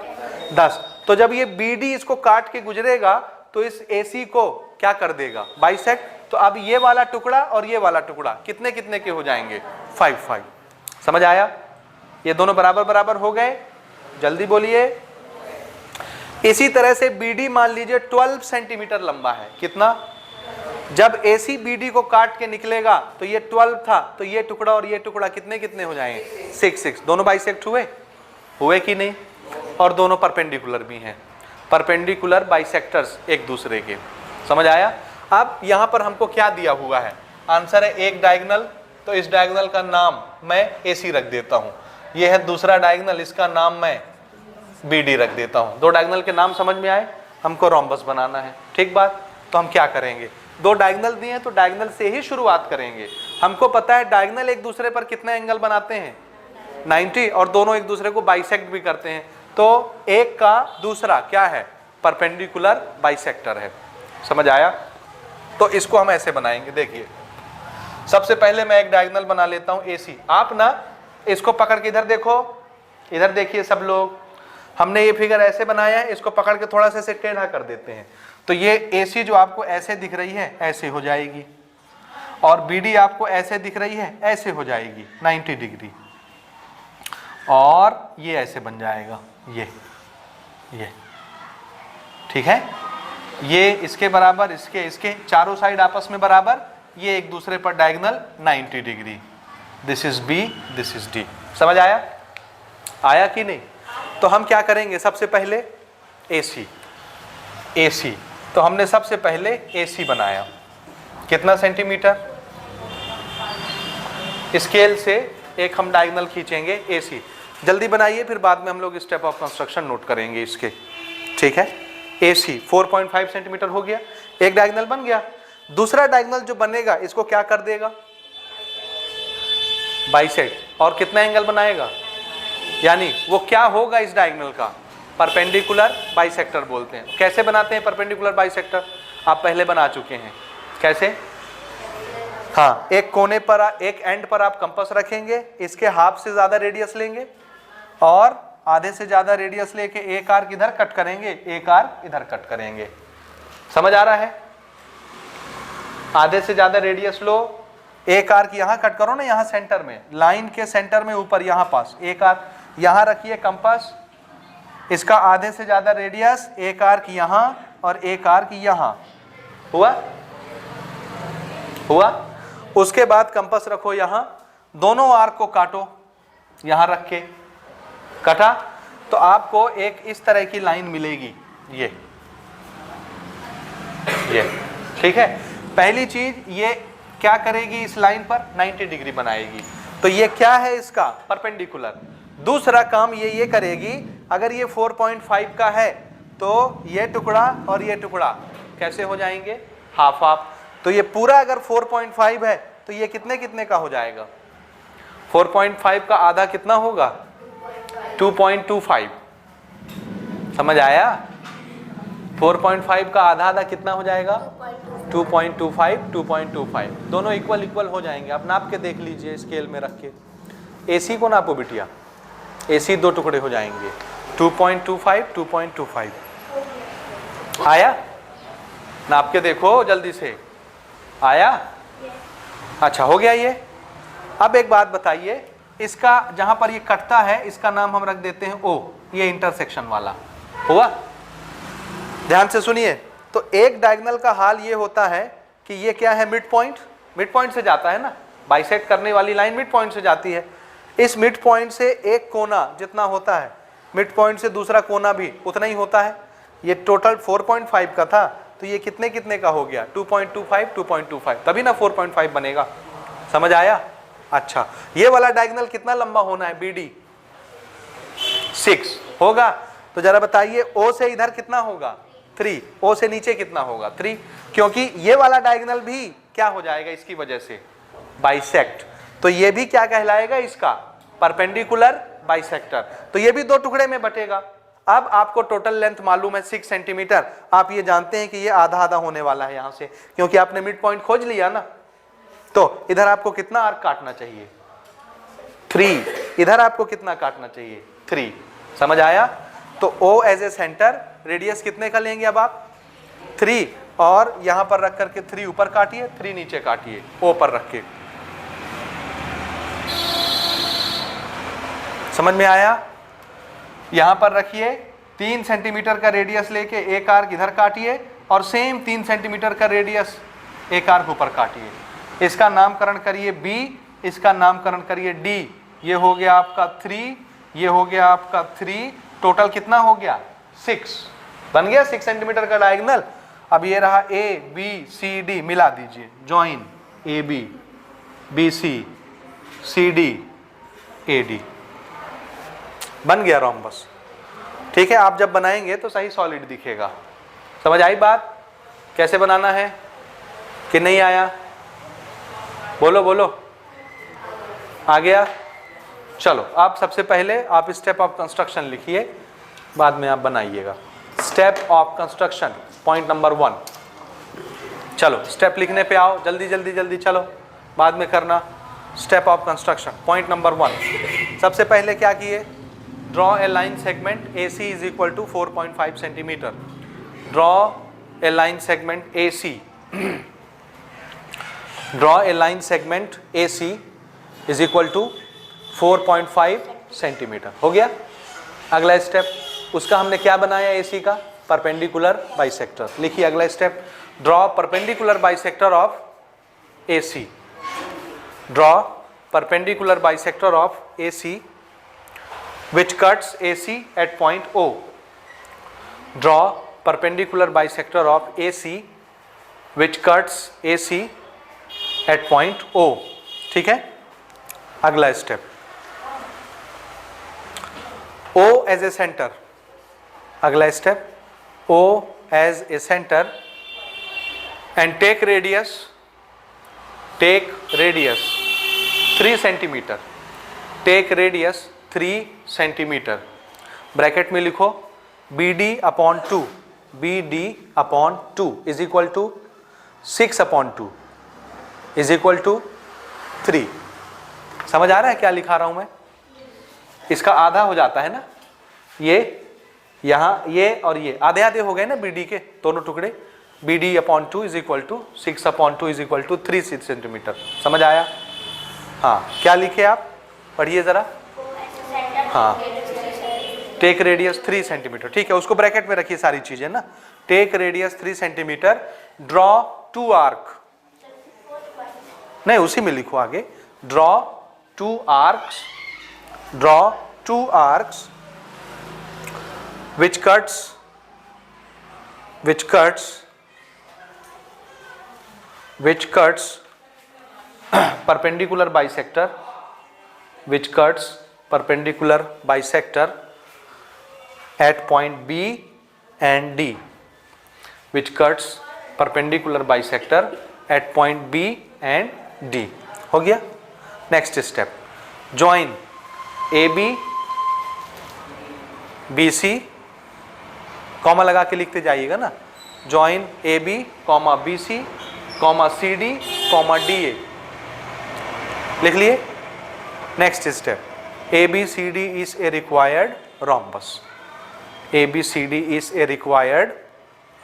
10। तो जब ये BD इसको काट के गुजरेगा तो इस AC को क्या कर देगा? बाइसेक्ट। तो अब ये वाला टुकड़ा और ये वाला टुकड़ा कितने कितने के हो जाएंगे? 5-5। समझ आया? ये दोनों बराबर बराबर हो गए। जल्दी बोलिए। इसी तरह से BD मान लीजिए 12 सेंटीमीटर लंबा है। कितना? जब AC BD को काट के निकलेगा तो ये 12 था, तो ये टुकड़ा और ये टुकड़ा कितने कितने हो जाएंगे? 6-6। दोनों बाइसेक्ट हुए कि नहीं? और दोनों परपेंडिकुलर भी हैं। परपेंडिकुलर बाइसेक्टर्स एक दूसरे के। समझ आया? अब यहाँ पर हमको क्या दिया हुआ है? आंसर है एक डायगोनल, तो इस डायगोनल का नाम मैं AC रख देता हूँ। ये है दूसरा डायगोनल, इसका नाम मैं BD रख देता हूँ। दो डायगोनल के नाम समझ में आए? हमको रोम्बस बनाना है। ठीक बात? तो हम क्या करेंगे? दो डायगोनल दिए हैं तो डायगोनल से ही शुरुआत करेंगे। हमको पता है डायगोनल एक दूसरे पर कितना एंगल बनाते हैं? 90, और दोनों एक दूसरे को बाइसेक्ट भी करते हैं। तो एक का दूसरा क्या है? परपेंडिकुलर बाइसेक्टर है। समझ आया? तो इसको हम ऐसे बनाएंगे। देखिए, सबसे पहले मैं एक डायगोनल बना लेता हूं AC। आप ना इसको पकड़ के इधर देखो, इधर देखिए सब लोग। हमने ये फिगर ऐसे बनाया है, इसको पकड़ के थोड़ा सा ऐसे टेढ़ा कर देते हैं, तो ये AC जो आपको ऐसे दिख रही है ऐसे हो जाएगी, और BD आपको ऐसे दिख रही है ऐसे हो जाएगी 90 डिग्री, और ये ऐसे बन जाएगा। ये ठीक है? ये इसके बराबर, इसके चारों साइड आपस में बराबर, ये एक दूसरे पर diagonal 90 degree. This is B, this is D। समझ आया? आया कि नहीं? तो हम क्या करेंगे? सबसे पहले AC। तो हमने सबसे पहले AC बनाया। कितना सेंटीमीटर? स्केल से एक हम डायगोनल खींचेंगे AC। जल्दी बनाइए, फिर बाद में हम लोग स्टेप ऑफ कंस्ट्रक्शन नोट करेंगे इसके। ठीक है? AC 4.5 सेंटीमीटर हो गया, एक डायगोनल बन गया। दूसरा डायगोनल जो बनेगा इसको क्या कर देगा? बाइसेक्ट। और कितना एंगल बनाएगा? यानी वो क्या होगा इस डायगोनल का? परपेंडिकुलर बाइसेक्टर बोलते हैं। कैसे बनाते हैं परपेंडिकुलर बाइसेक्टर? आप पहले बना चुके हैं। कैसे? हाँ, एक कोने पर, एक एंड पर आप कंपास रखेंगे, इसके हाफ से ज्यादा रेडियस लेंगे और आधे से ज्यादा रेडियस लेके एक आर्क इधर कट करेंगे, एक आर्क इधर कट करेंगे। समझ आ रहा है? आधे से ज्यादा रेडियस लो, एक आर्क यहां कट करो ना, यहां सेंटर में, लाइन के सेंटर में ऊपर यहां पास एक आर्क यहां रखिए कंपास, इसका आधे से ज्यादा रेडियस, एक आर्क यहां और एक आर्क यहां, हुआ हुआ। उसके बाद कंपास रखो यहां, दोनों आर्क को काटो, यहां रख के कटा तो आपको एक इस तरह की लाइन मिलेगी, ये ठीक है। पहली चीज ये क्या करेगी, इस लाइन पर 90 डिग्री बनाएगी, तो ये क्या है इसका परपेंडिकुलर। दूसरा काम ये करेगी, अगर ये 4.5 का है तो ये टुकड़ा और ये टुकड़ा कैसे हो जाएंगे, हाफ हाफ। तो ये पूरा अगर 4.5 है तो ये कितने कितने का हो जाएगा, 4.5 का आधा कितना होगा, 2.25। समझ आया, 4.5 का आधा आधा कितना हो जाएगा, 2.25 दोनों इक्वल इक्वल हो जाएंगे। आप नाप के देख लीजिए स्केल में रख के, AC को नापो बिटिया, AC 2 टुकड़े हो जाएंगे, 2.25 आया, नाप के देखो जल्दी से, आया, अच्छा हो गया ये। अब एक बात बताइए, इसका जहां पर ये कटता है इसका नाम हम रख देते हैं O, ये इंटरसेक्शन वाला हुआ। ध्यान से सुनिए, तो एक डायगोनल का हाल ये होता है कि ये क्या है, मिड पॉइंट, मिड पॉइंट से जाता है ना, बाइसेक्ट करने वाली लाइन मिड पॉइंट से जाती है। इस मिड पॉइंट से एक कोना जितना होता है, मिड पॉइंट से दूसरा कोना भी उतना ही होता है। ये टोटल 4.5 का था, तो ये कितने कितने का हो गया, 2.25, तभी ना 4.5 बनेगा। समझ आया, अच्छा। ये वाला डायगोनल कितना लंबा होना है, BD 6 होगा। तो जरा बताइए O से इधर कितना होगा, 3, O से नीचे कितना होगा, 3, क्योंकि ये वाला डायगोनल भी क्या हो जाएगा इसकी वजह से, बाइसेक्ट। तो ये भी क्या कहलाएगा, इसका परपेंडिकुलर बाइसेक्टर। तो ये भी 2 टुकड़े में बटेगा। अब आपको टोटल लेंथ मालूम है 6 सेंटीमीटर, आप ये जानते हैं कि ये आधा आधा होने वाला है यहां से, क्योंकि आपने मिड पॉइंट खोज लिया ना। तो इधर आपको कितना आर्क काटना चाहिए, 3, इधर आपको कितना काटना चाहिए, 3। समझ आया। तो O as a centre, radius कितने का लेंगे अब आप, 3, और यहां पर रख करके 3 ऊपर काटिए, 3 नीचे काटिए, O पर रख के। समझ में आया। यहां पर रखिए, 3 सेंटीमीटर का रेडियस लेके एक आर्क इधर काटिए, और सेम 3 सेंटीमीटर का रेडियस एक आर्क ऊपर काटिए। इसका नामकरण करिए B, इसका नामकरण करिए D। ये हो गया आपका 3, ये हो गया आपका 3, टोटल कितना हो गया, 6 बन गया, 6 सेंटीमीटर का डायगोनल। अब ये रहा A B C D, मिला दीजिए, join AB BC CD AD, बन गया रोम्बस। ठीक है, आप जब बनाएंगे तो सही सॉलिड दिखेगा। समझ आई बात, कैसे बनाना है कि नहीं आया, बोलो बोलो, आ गया। चलो, आप सबसे पहले आप स्टेप ऑफ कंस्ट्रक्शन लिखिए, बाद में आप बनाइएगा। Step of construction point number 1। चलो स्टेप लिखने पे आओ, जल्दी जल्दी जल्दी, चलो बाद में करना। Step of construction point number 1। सबसे पहले क्या किए, draw a line segment AC is equal to 4.5 centimetre. Draw a line segment AC, draw a line segment AC is equal to 4.5 centimetre. हो गया। अगला स्टेप, उसका हमने क्या बनाया AC का, परपेंडिकुलर बाइसेक्टर। लिखिए अगला step, draw perpendicular bisector of AC। Draw perpendicular bisector of AC which cuts AC at point O. Draw perpendicular bisector of AC which cuts AC at point O. ठीक है। अगला step, O as a center। अगला step, O as a center and take radius 3 centimetre. take radius 3 centimetre. Bracket में लिखो BD upon 2, BD upon 2 is equal to 6 upon 2 is equal to 3। समझ आ रहा है क्या लिखा रहा हूं मैं, इसका आधा हो जाता है ना, ये यहां ये और ये आधे आधे हो गए ना BD के दोनों टुकड़े, BD/2 is equal to 6/2 is equal to 3 centimetre. समझ आया? हाँ, क्या लिखे आप, पढ़िए जरा। हाँ, टेक रेडियस 3 सेंटीमीटर, ठीक है, उसको ब्रैकेट में रखिए सारी चीजें ना। Take radius 3 centimetre, draw 2 arc, नहीं उसी में लिखो आगे, draw 2 arcs, draw 2 arcs which cuts perpendicular bisector, which cuts perpendicular bisector at point B and D, which cuts perpendicular bisector at point B and D। हो गया। Next step, join AB BC, comma लगा के लिखते जाइएगा ना, join AB, BC, CD, DA, लिख लिए। Next step, ABCD is a required rhombus, ABCD is a required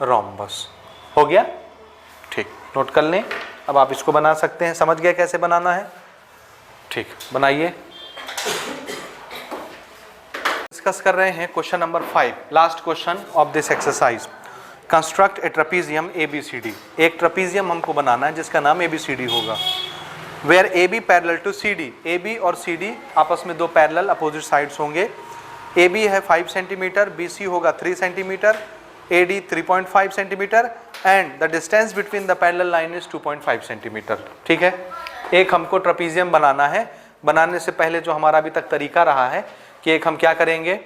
rhombus। हो गया, ठीक, नोट कर लें। अब आप इसको बना सकते हैं, समझ गए कैसे बनाना है? ठीक, बनाइए। डिस्कस कर रहे हैं question number 5, last question of this exercise. Construct a trapezium ABCD, एक ट्रेपीजियम हमको बनाना है जिसका नाम ABCD होगा। Where AB parallel to CD, AB और CD आपस में दो पैरेलल अपोजिट साइड्स होंगे। AB है 5 सेंटीमीटर, BC होगा 3 centimetre, AD 3.5 centimetre and the distance between the parallel line is 2.5 centimetre. ठीक है, एक हमको ट्रेपीजियम बनाना है। बनाने से पहले जो हमारा अभी तक तरीका रहा है कि एक हम क्या करेंगे,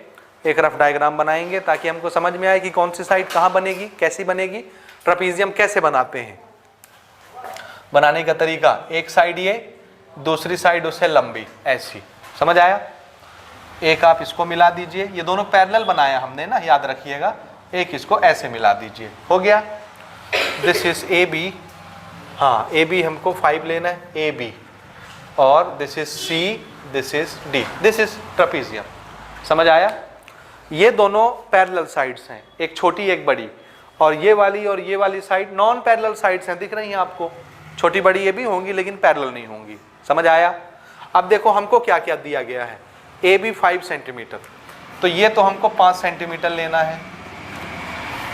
एक रफ डायग्राम बनाएंगे ताकि हमको समझ में आए कि कौन सी साइड कहाँ बनेगी, कैसी बनेगी, ट्रेपीजियम कैसे बनाते हैं। बनाने का तरीका, एक साइड ये, दूसरी साइड उससे लंबी, ऐसी, समझ आया? एक आप इसको मिला दीजिए, ये दोनों पैरेलल बनाया हमने ना, याद रखिएगा, एक इसको ऐसे मिला दीजिए, हो गया। दिस इज AB, हाँ AB हमको 5 लेना है, AB, और this is C, this is D, this is trapezium. समझ आया? ये दोनों पैरेलल साइड्स हैं, एक छोटी एक बड़ी, और ये वाली साइड नॉन पैरेलल साइड्स हैं, दिख रही हैं आपको, छोटी बड़ी ये भी होंगी लेकिन पैरेलल नहीं होंगी। समझ आया? अब देखो हमको क्या क्या दिया गया है, AB 5 सेंटीमीटर, तो ये तो हमको 5 सेंटीमीटर लेना है।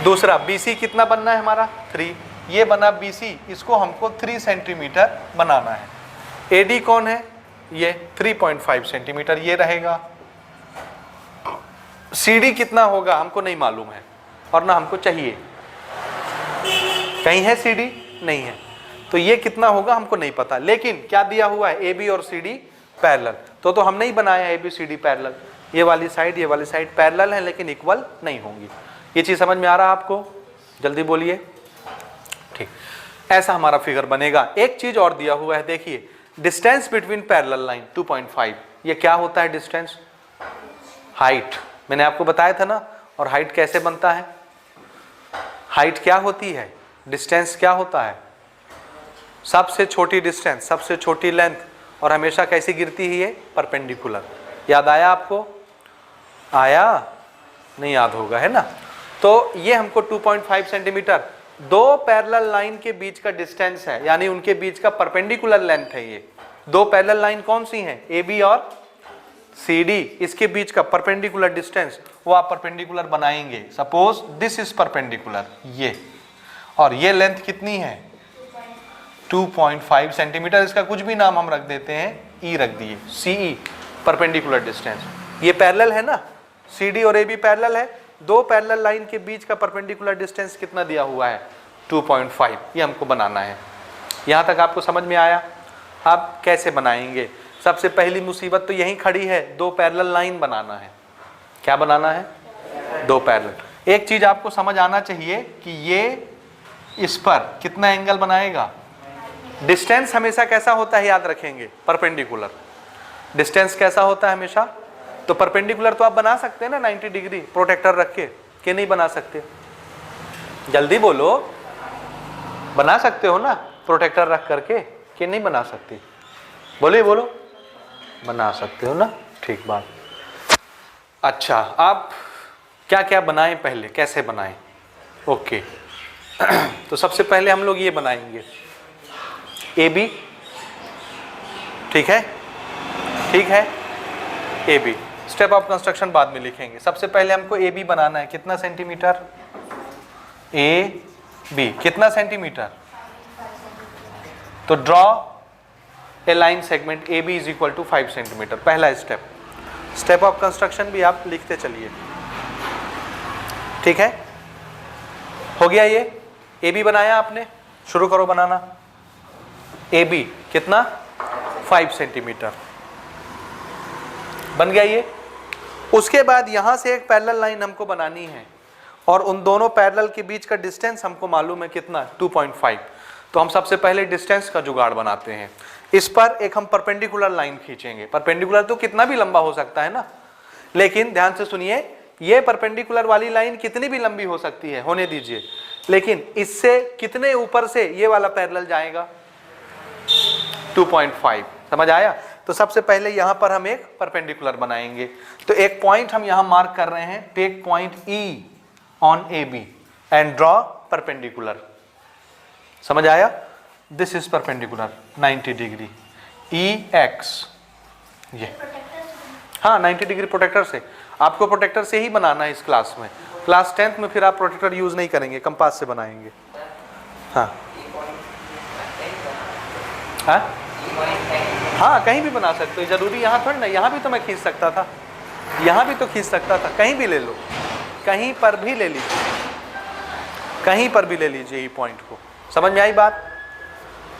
दूसरा BC कितना बनना है हमारा, 3, ये बना BC, इसको हमको 3 सेंटीमीटर बनाना है। AD कौन है, ये 3.5 सेंटीमीटर ये रहेगा। CD कितना होगा हमको नहीं मालूम है और ना हमको चाहिए, कहीं है CD नहीं है, तो ये कितना होगा हमको नहीं पता, लेकिन क्या दिया हुआ है, AB और CD पैरेलल, तो हम नहीं बनाया ABCD पैरेलल, ये वाली साइड पैरेलल है लेकिन इक्वल नहीं होंगी। ये चीज समझ में आ रहा है आपको? जल्दी बोलिए। ठीक, ऐसा हमारा फिगर बनेगा। एक चीज और दिया हुआ है, देखिए, डिस्टेंस बिटवीन पैरेलल लाइन 2.5, ये क्या होता है डिस्टेंस, हाइट, मैंने आपको बताया था ना। और हाइट कैसे बनता है, हाइट क्या होती है, डिस्टेंस क्या होता है, सबसे छोटी डिस्टेंस, सबसे छोटी लेंथ, और हमेशा कैसी गिरती है ये, परपेंडिकुलर। याद आया आपको? आया? नहीं याद होगा, है ना? तो ये हमको 2.5 सेंटीमीटर दो पैरेलल लाइन के बीच का डिस्टेंस है, यानी उनके बीच का परपेंडिकुलर लेंथ है। ये दो पैरेलल लाइन कौन सी हैं, AB और CD, इसके बीच का परपेंडिकुलर डिस्टेंस वो आप परपेंडिकुलर बनाएंगे। सपोज दिस इज परपेंडिकुलर, ये, और ये लेंथ कितनी है, 2.5 सेंटीमीटर, इसका कुछ भी नाम हम रख देते हैं, E रख दिए, CE, परपेंडिकुलर डिस्टेंस। ये पैरेलल है ना, CD और AB पैरेलल है, दो पैरेलल लाइन के बीच का परपेंडिकुलर डिस्टेंस कितना दिया हुआ है, 2.5, ये हमको बनाना है। यहाँ तक आपको समझ में आया? अब कैसे बनाएंगे? सबसे पहली मुसीबत तो यहीं खड़ी है, दो पैरेलल लाइन बनाना है। क्या बनाना है, दो पैरेलल। एक चीज आपको समझ आना चाहिए कि ये इस पर कितना एंगल बनाएगा, डिस्टेंस हमेशा कैसा होता है याद रखेंगे, परपेंडिकुलर। डिस्टेंस कैसा होता है हमेशा, तो परपेंडिकुलर तो आप बना सकते हैं ना 90 डिग्री प्रोटेक्टर रख के नहीं बना सकते? जल्दी बोलो, बना सकते हो ना प्रोटेक्टर रख करके, कि नहीं बना सकते? बोलो, बना सकते हो ना, ठीक बात। अच्छा, आप क्या क्या बनाएं, पहले कैसे बनाएं? ओके तो सबसे पहले हम लोग ये बनाएंगे ए बी, ठीक है, ठीक है, A B. Step of construction बाद में लिखेंगे। सबसे पहले हमको ए बी बनाना है। कितना सेंटीमीटर? ए बी कितना सेंटीमीटर? तो draw a line segment A B is equal to 5 centimetre, पहला स्टेप। स्टेप ऑफ कंस्ट्रक्शन भी आप लिखते चलिए, ठीक है। हो गया ये ए बी बनाया आपने, शुरू करो बनाना। ए बी कितना? 5 सेंटीमीटर बन गया ये। उसके बाद यहां से एक पैरेलल लाइन हमको बनानी है और उन दोनों पैरेलल के बीच का डिस्टेंस हमको मालूम है कितना? 2.5। तो हम सबसे पहले डिस्टेंस का जुगाड़ बनाते हैं। इस पर एक हम परपेंडिकुलर लाइन खींचेंगे। परपेंडिकुलर तो कितना भी लंबा हो सकता है ना, लेकिन ध्यान से सुनिए, ये परपेंडिकुलर वाली लाइन कितनी भी लंबी हो सकती है, होने दीजिए, लेकिन इससे कितने ऊपर से ये वाला पैरेलल जाएगा? 2.5। समझ आया? तो सबसे पहले यहां पर हम एक परपेंडिकुलर बनाएंगे। तो एक पॉइंट हम यहां मार्क कर रहे हैं, take point E on A B and draw perpendicular. समझ आया? This is perpendicular 90 degree E X, ये हाँ 90 डिग्री प्रोटेक्टर से। आपको प्रोटेक्टर से ही बनाना है इस क्लास में। क्लास 10th में फिर आप प्रोटेक्टर यूज नहीं करेंगे, कंपास से बनाएंगे। हाँ हाँ हाँ, कहीं भी बना सकते हो, जरूरी यहाँ थोड़ी ना। यहाँ भी तो मैं खींच सकता था, यहाँ भी तो खींच सकता था, कहीं भी ले लो, कहीं पर भी ले लीजिए, कहीं पर भी ले लीजिए ये पॉइंट को। समझ में आई बात?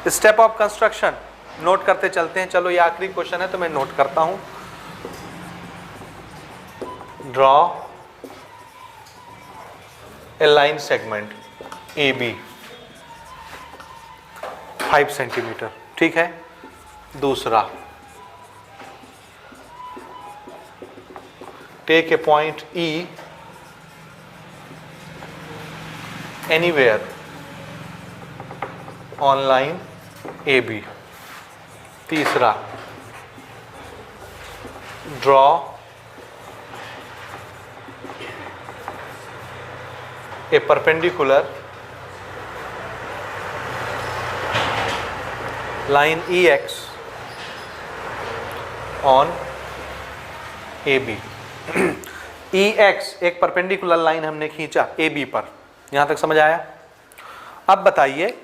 स्टेप ऑफ कंस्ट्रक्शन नोट करते चलते हैं। चलो ये आखिरी क्वेश्चन है तो मैं नोट करता हूं। Draw a line segment A B 5 centimetre, ठीक है। दूसरा, take a point E anywhere on line A B. तीसरा, draw a perpendicular line E X on A B. E X एक परपेंडिकुलर लाइन हमने खींचा ए बी पर, यहां तक समझ आया? अब बताइए,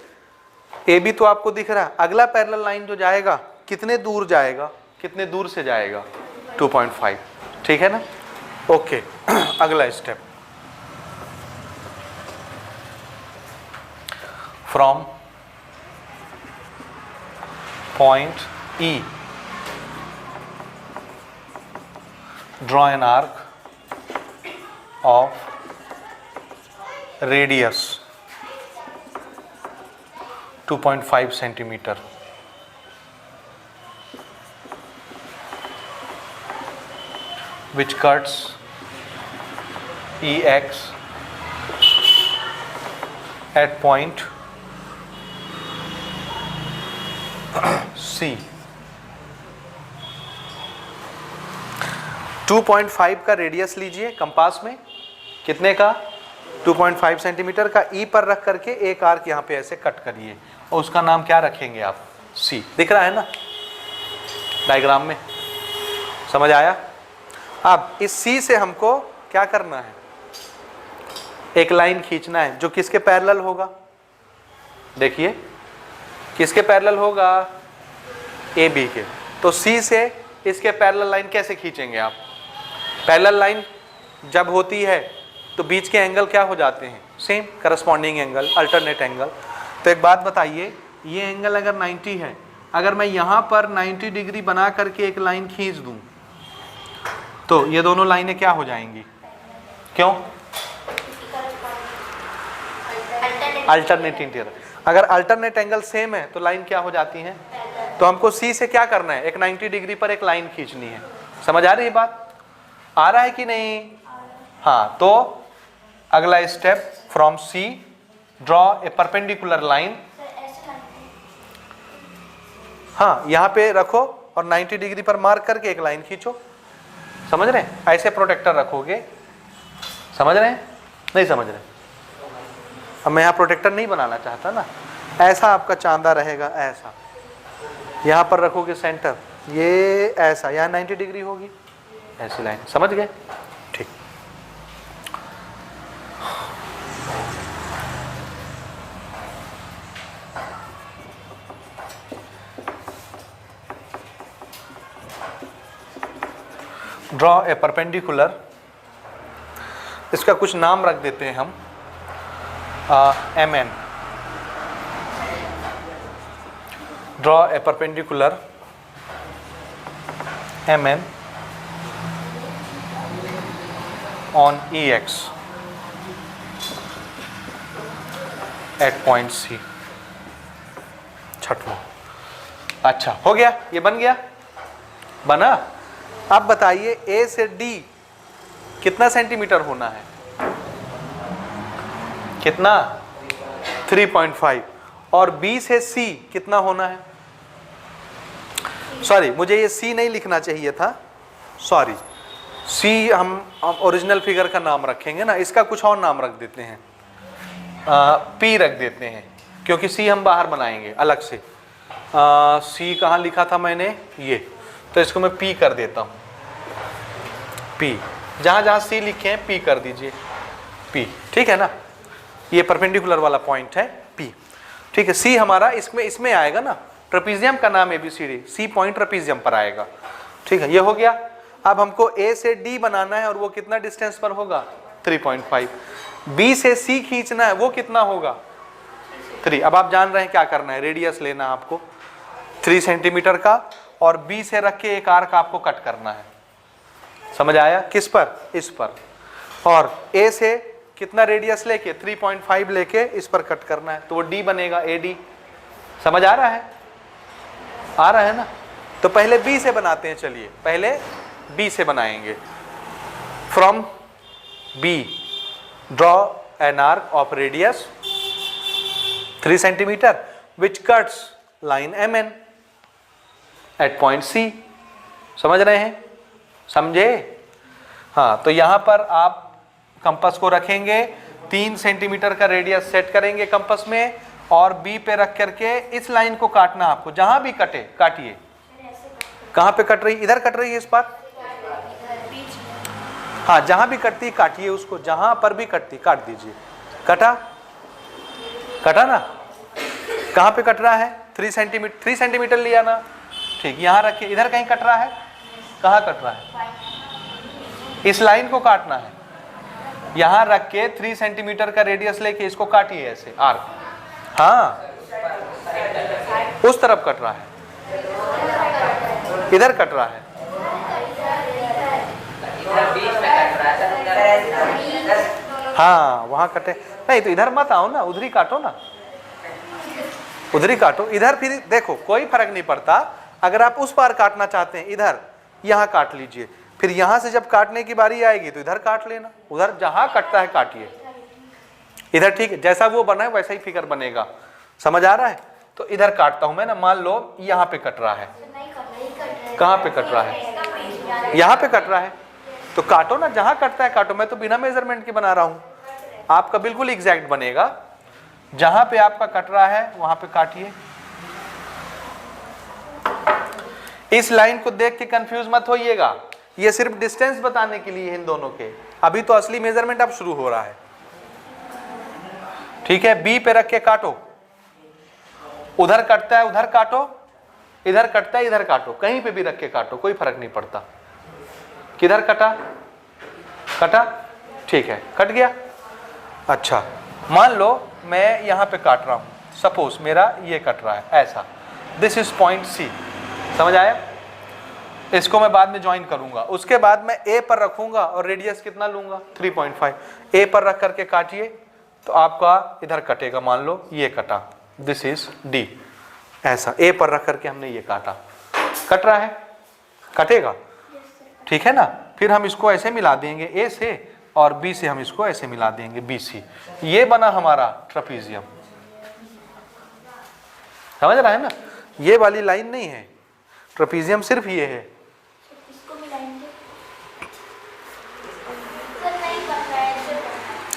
ए बी तो आपको दिख रहा है, अगला पैरेलल लाइन जो जाएगा कितने दूर जाएगा? कितने दूर से जाएगा? 2.5, ठीक है ना? ओके। अगला step, from point E draw an arc of radius 2.5 centimeter which cuts EX at point C। 2.5 का रेडियस लीजिए कंपास में, कितने का? 2.5 सेंटीमीटर का। ई पर रख करके एक आर्क यहाँ पे ऐसे कट करिए और उसका नाम क्या रखेंगे आप? सी। दिख रहा है ना डायग्राम में? समझ आया? अब इस सी से हमको क्या करना है? एक लाइन खींचना है जो किसके पैरेलल होगा? देखिए किसके पैरेलल होगा? ए बी के। तो सी से इसके पैरेलल लाइन कैसे खींचेंगे आप? पैरेलल लाइन जब होती है तो बीच के एंगल क्या हो जाते हैं? Same corresponding angle, alternate angle. तो एक बात बताइए, ये एंगल अगर 90 है, अगर मैं यहाँ पर 90 डिग्री बना करके एक लाइन खींच दूं तो ये दोनों लाइनें क्या हो जाएंगी? क्यों? Alternate interior. अगर अल्टरनेट एंगल सेम है तो लाइन क्या हो जाती है? तो हमको सी से क्या करना है? एक 90 डिग्री पर एक लाइन खींचनी है। समझ आ रही है बात? आ रहा है कि नहीं? हाँ, तो अगला step, from C draw a perpendicular line. हाँ, यहां पे रखो और 90 डिग्री पर मार्क करके एक लाइन खींचो। समझ रहे हैं? ऐसे प्रोटेक्टर रखोगे। समझ रहे हैं? नहीं समझ रहे? अब मैं यहाँ प्रोटेक्टर नहीं बनाना चाहता ना, ऐसा आपका चांदा रहेगा, ऐसा यहाँ पर रखोगे सेंटर, ये ऐसा यहाँ 90 डिग्री होगी, ऐसी लाइन, समझ गए? ठीक। ड्रॉ ए परपेंडिकुलर, इसका कुछ नाम रख देते हैं हम, MN। Draw a perpendicular MN on EX at point C। छठवां। अच्छा, हो गया, ये बन गया, बना। अब बताइए A से D कितना सेंटीमीटर होना है? कितना? 3.5। और B से C कितना होना है? सॉरी, मुझे ये C नहीं लिखना चाहिए था, सॉरी। C हम ओरिजिनल फिगर का नाम रखेंगे ना, इसका कुछ और नाम रख देते हैं, P रख देते हैं, क्योंकि C हम बाहर बनाएंगे अलग से। C कहाँ लिखा था मैंने? ये, तो इसको मैं P कर देता हूँ, P। जहाँ जहाँ C लिखे हैं P कर दीजिए, P, ठीक है ना? ये परपेंडिकुलर वाला पॉइंट है P, ठीक है। C हमारा इसमें आएगा ना, ट्रेपीजियम का नाम ABCD, C पॉइंट ट्रेपीजियम पर आएगा, ठीक है। ये हो गया। अब हमको A से D बनाना है और वो कितना डिस्टेंस पर होगा? 3.5। B से C खींचना है, वो कितना होगा? 3। अब आप जान रहे हैं क्या करना है, रेडियस लेना है आपको 3 सेंटीमीटर का, और B से रख के एक आर्क आपको कट करना है। समझ आया? किस पर? इस पर। और A से कितना रेडियस लेके? 3.5 लेके इस पर कट करना है, तो वो D बनेगा, AD। समझ आ रहा है? आ रहा है ना? तो पहले B से बनाते हैं, चलिए पहले B से बनाएंगे। From B draw an arc of radius 3 centimetre which cuts line MN at point C। समझ रहे हैं? समझे? हाँ, तो यहां पर आप कंपास को रखेंगे, 3 सेंटीमीटर का रेडियस सेट करेंगे कंपास में, और B पे रख करके इस लाइन को काटना आपको, जहां भी कटे काटिए। कहां पे कट रही? इधर कट रही है इस बार? हाँ, जहां भी कटती काटिए उसको, जहां पर भी कटती काट दीजिए। कटा? कटा ना? कहां पे कट रहा है? 3 सेंटीमीटर लिया ना, ठीक। यहां रखिए, इधर कहीं कट रहा है? कहां कट रहा है? इस लाइन को काटना है, यहां रख के 3 सेंटीमीटर का रेडियस लेके इसको काटिए ऐसे आर्क। हाँ, उस तरफ कट रहा है, इधर कट रहा है, हाँ वहां कटे नहीं, तो इधर मत आओ ना, उधर ही काटो ना, उधर ही काटो। इधर फिर देखो कोई फर्क नहीं पड़ता, अगर आप उस पार काटना चाहते हैं इधर, यहां काट लीजिए, फिर यहां से जब काटने की बारी आएगी तो इधर काट लेना, उधर जहां कटता है काटिए इधर, ठीक है। जैसा वो बना है वैसा ही फिगर बनेगा। समझ आ रहा है? तो इधर काटता हूं मैं ना, मान लो यहाँ पे कट रहा है, कहाँ पे कट रहा है? यहाँ पे कट रहा है, तो काटो ना, जहां कटता है काटो। मैं तो बिना मेजरमेंट के बना रहा हूं, आपका बिल्कुल एग्जैक्ट बनेगा। जहां पे आपका कट रहा है वहां पे काटिए। इस लाइन को देख के कंफ्यूज मत होइएगा, ये सिर्फ डिस्टेंस बताने के लिए इन दोनों के, अभी तो असली मेजरमेंट अब शुरू हो रहा है, ठीक है। बी पे रख के काटो, उधर कटता है उधर काटो, इधर कटता है इधर काटो, कहीं पे भी रख के काटो, कोई फर्क नहीं पड़ता। किधर कटा? कटा, ठीक है, कट गया। अच्छा, मान लो मैं यहां पे काट रहा हूं, सपोज मेरा ये कट रहा है ऐसा, दिस इज पॉइंट C। समझ आया? इसको मैं बाद में ज्वाइन करूंगा, उसके बाद मैं A पर रखूंगा और रेडियस कितना लूंगा? 3.5। A पर रख करके काटिए तो आपका इधर कटेगा, मान लो ये कटा, दिस इज D। ऐसा A पर रख करके हमने ये काटा, कट रहा है, कटेगा, ठीक है ना। फिर हम इसको ऐसे मिला देंगे A से, और B से हम इसको ऐसे मिला देंगे BC। ये बना हमारा ट्रेपीजियम। समझ रहा है ना? ये वाली लाइन नहीं है, ट्रेपीजियम सिर्फ ये है।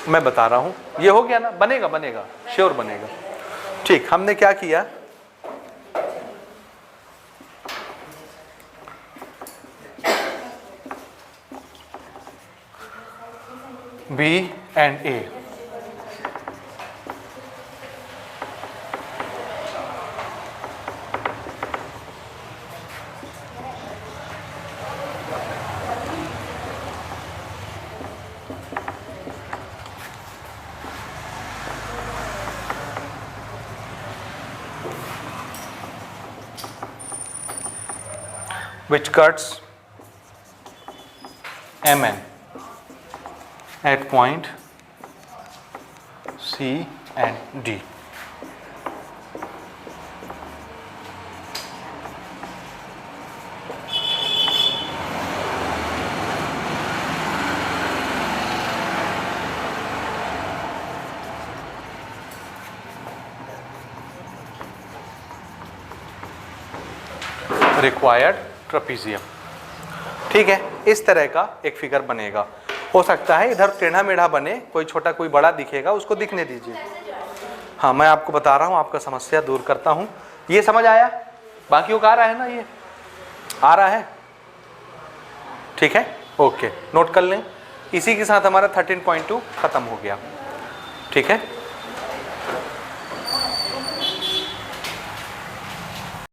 मैं बता रहा हूं, ये हो गया ना, बनेगा बनेगा, श्योर बनेगा। ठीक, हमने क्या किया, B and A, which cuts MN at point C and D. Required trapezium. ठीक है, इस तरह का एक फिगर बनेगा। हो सकता है इधर टेढ़ा मेढ़ा बने, कोई छोटा कोई बड़ा दिखेगा, उसको दिखने दीजिए। हाँ, मैं आपको बता रहा हूँ, आपका समस्या दूर करता हूँ। ये समझ आया? बाकियों का आ रहा है ना, ये आ रहा है? ठीक है, ओके, नोट कर लें। इसी के साथ हमारा 13.2 खत्म हो गया। ठीक है।